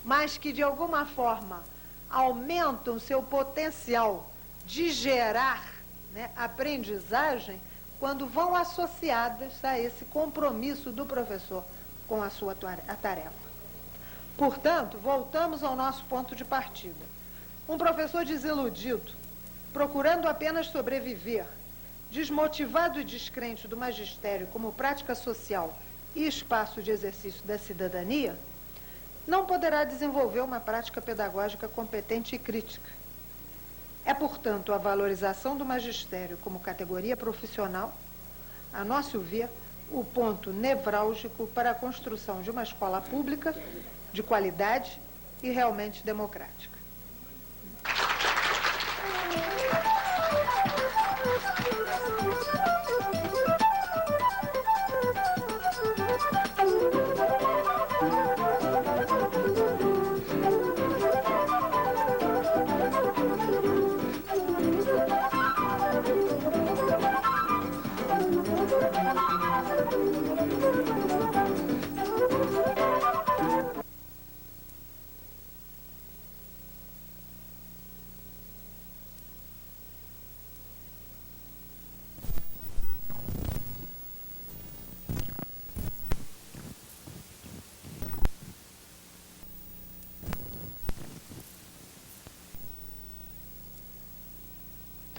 mas que de alguma forma aumentam seu potencial de gerar, né, aprendizagem quando vão associadas a esse compromisso do professor com a sua tarefa. Portanto, voltamos ao nosso ponto de partida. Um professor desiludido, procurando apenas sobreviver, desmotivado e descrente do magistério como prática social e espaço de exercício da cidadania, não poderá desenvolver uma prática pedagógica competente e crítica. É, portanto, a valorização do magistério como categoria profissional, a nosso ver, o ponto nevrálgico para a construção de uma escola pública de qualidade e realmente democrática.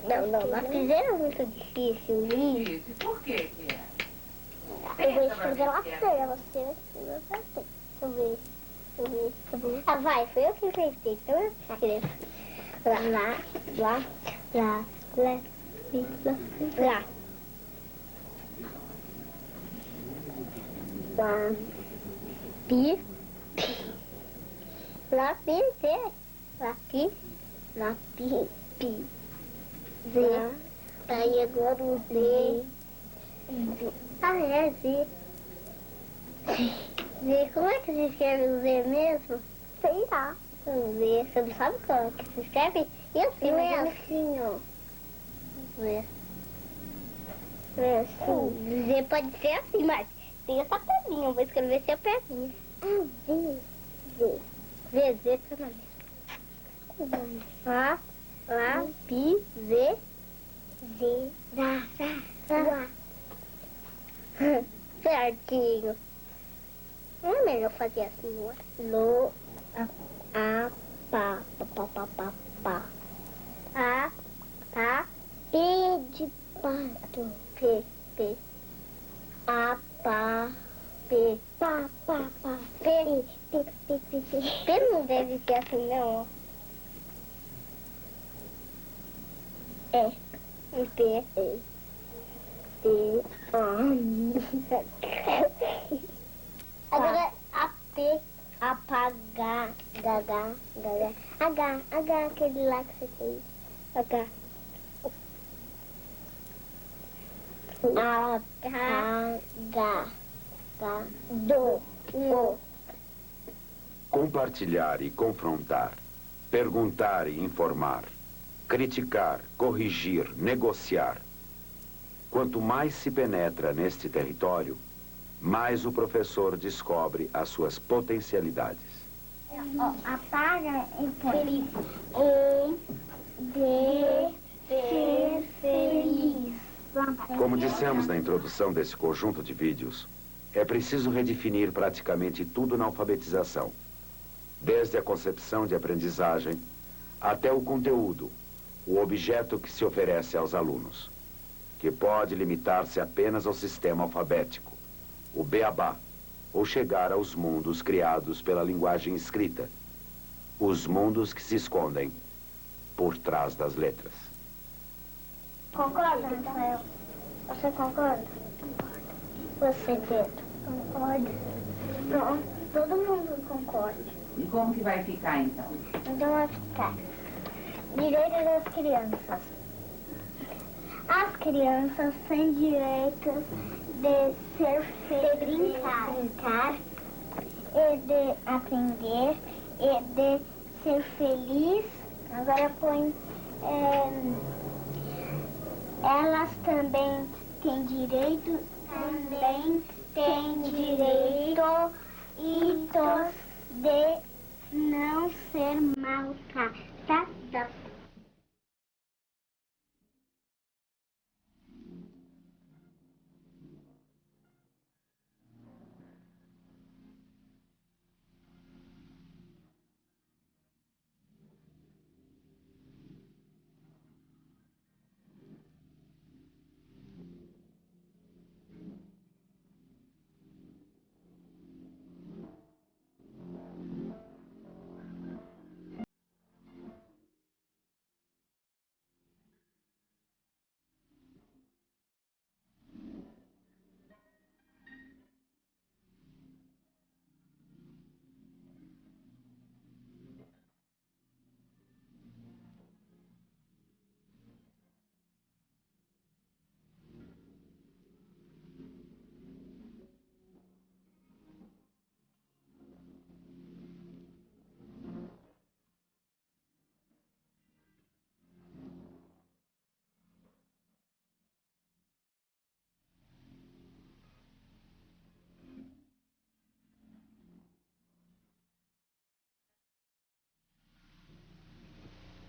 Não, nós fizemos muito difícil, Liz. Por que é? Eu vou escrever lá pra você. Deixa eu ver. Ah, vai, foi eu que inventei. Então eu escrevo. Lá. Z. Aí agora o Z. Ah, é Z. Z, como é que se escreve o Z mesmo? Sei lá. O Z, você não sabe como que se escreve? Eu sei, mas é assim, ó. Z. É assim. Z pode ser assim, mas tem essa perninha. Eu vou escrever essa perninha. Ah, Z também. Lá, Z. Lá. Certinho. Não é melhor fazer assim, ó. Pá. P de pato. P. Pá. P. P não deve ser assim, não. É. P. Agora a P, apagar, H, aquele lá que você fez. H. Do. Compartilhar e confrontar, perguntar e informar, criticar, corrigir, negociar. Quanto mais se penetra neste território, mais o professor descobre as suas potencialidades. Apaga e põe. Ser feliz. Como dissemos na introdução desse conjunto de vídeos, é preciso redefinir praticamente tudo na alfabetização, desde a concepção de aprendizagem até o conteúdo, o objeto que se oferece aos alunos, que pode limitar-se apenas ao sistema alfabético, o beabá, ou chegar aos mundos criados pela linguagem escrita, os mundos que se escondem por trás das letras. Concorda, Rafael? Você concorda? Você, Pedro? Concorda? Não, todo mundo concorda. E como que vai ficar, então? Então vai ficar. Direitos das crianças. As crianças têm direitos de brincar, e de aprender, e de ser feliz. Agora põe... elas também têm direito